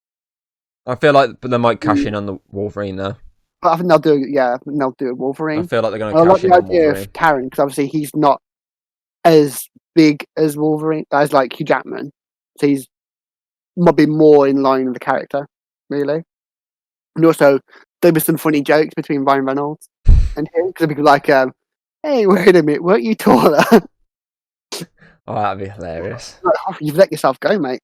I feel like they might cash in on the Wolverine though. But I think they'll do. Yeah, I think they'll do Wolverine. I feel like they're going I to like cash in the on idea Wolverine. of Karen because obviously he's not as big as Wolverine, as like Hugh Jackman. So he's might be more in line with the character, really. And also, there'll be some funny jokes between Ryan Reynolds and him because it'll be like, "Hey, wait a minute, weren't you taller?" Oh, that'd be hilarious. Like, oh, you've let yourself go, mate.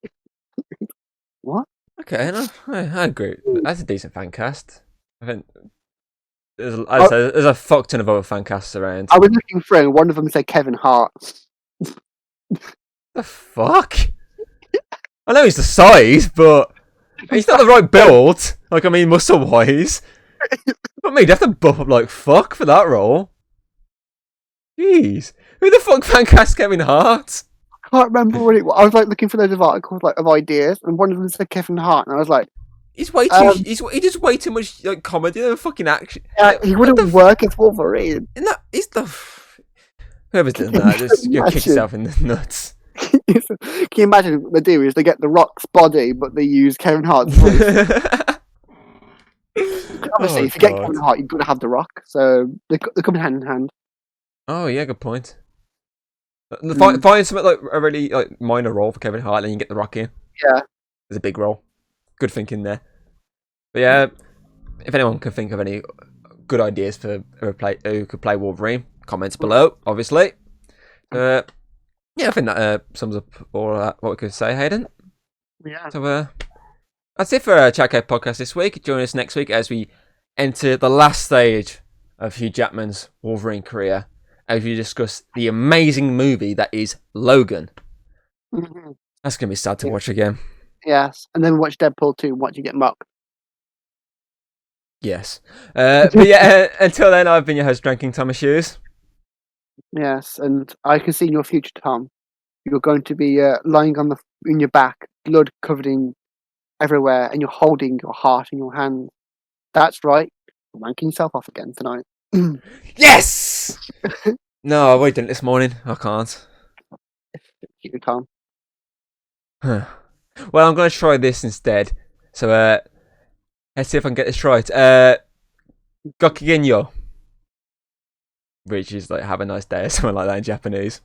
What? Okay, no, I agree. That's a decent fan cast. I think I, there's a fuck ton of other fan casts around. I was looking through, and one of them said Kevin Hart. The fuck? I know he's the size, but he's not the right build. Like, I mean, muscle wise. But me, you'd have to buff up like fuck for that role. Jeez, who the fuck fan cast Kevin Hart? I can't remember what it was. I was like looking for loads of articles like of ideas, and one of them said Kevin Hart, and I was like, He's way too. He does way too much like comedy and fucking action. he wouldn't work as Wolverine. In that, he's the. Whoever's done that, just kick yourself in the nuts. Can you imagine what they do is they get The Rock's body, but they use Kevin Hart's voice. Obviously, if you get Kevin Hart, you've got to have The Rock, so they come hand in hand. Oh yeah, good point. Find something like a really like minor role for Kevin Hart, and then you get The Rock in. Yeah, There's a big role. Good thinking there. But yeah, if anyone can think of any good ideas for who could play Wolverine, comments below, obviously. Yeah, I think that sums up all what we could say, Hayden. yeah. So that's it for Chatcast Podcast this week. Join us next week as we enter the last stage of Hugh Jackman's Wolverine career, as we discuss the amazing movie that is Logan. Mm-hmm. That's going to be sad to watch again. Yes, and then we watch Deadpool 2 and watch you get mocked. Yes. But yeah, until then, I've been your host, Drinking Thomas Hughes. Yes, and I can see in your future, Tom, you're going to be lying in your back, blood covered in everywhere, and you're holding your heart in your hand. That's right. You're wanking yourself off again tonight. Yes! No, I already done it this morning. I can't. You, Tom. Huh. Well, I'm going to try this instead. So, let's see if I can get this right. Gokigenyo. Which is like, have a nice day or something like that in Japanese.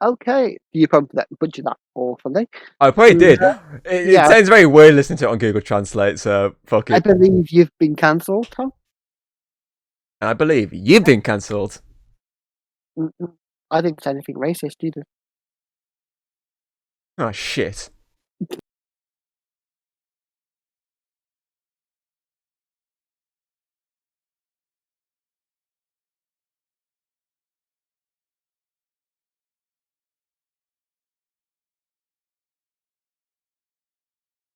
Okay, you probably butchered that awfully. I probably did. It sounds very weird listening to it on Google Translate, so fuck it. I believe you've been cancelled, Tom. And I believe you've been cancelled. I didn't say anything racist either. Oh, shit.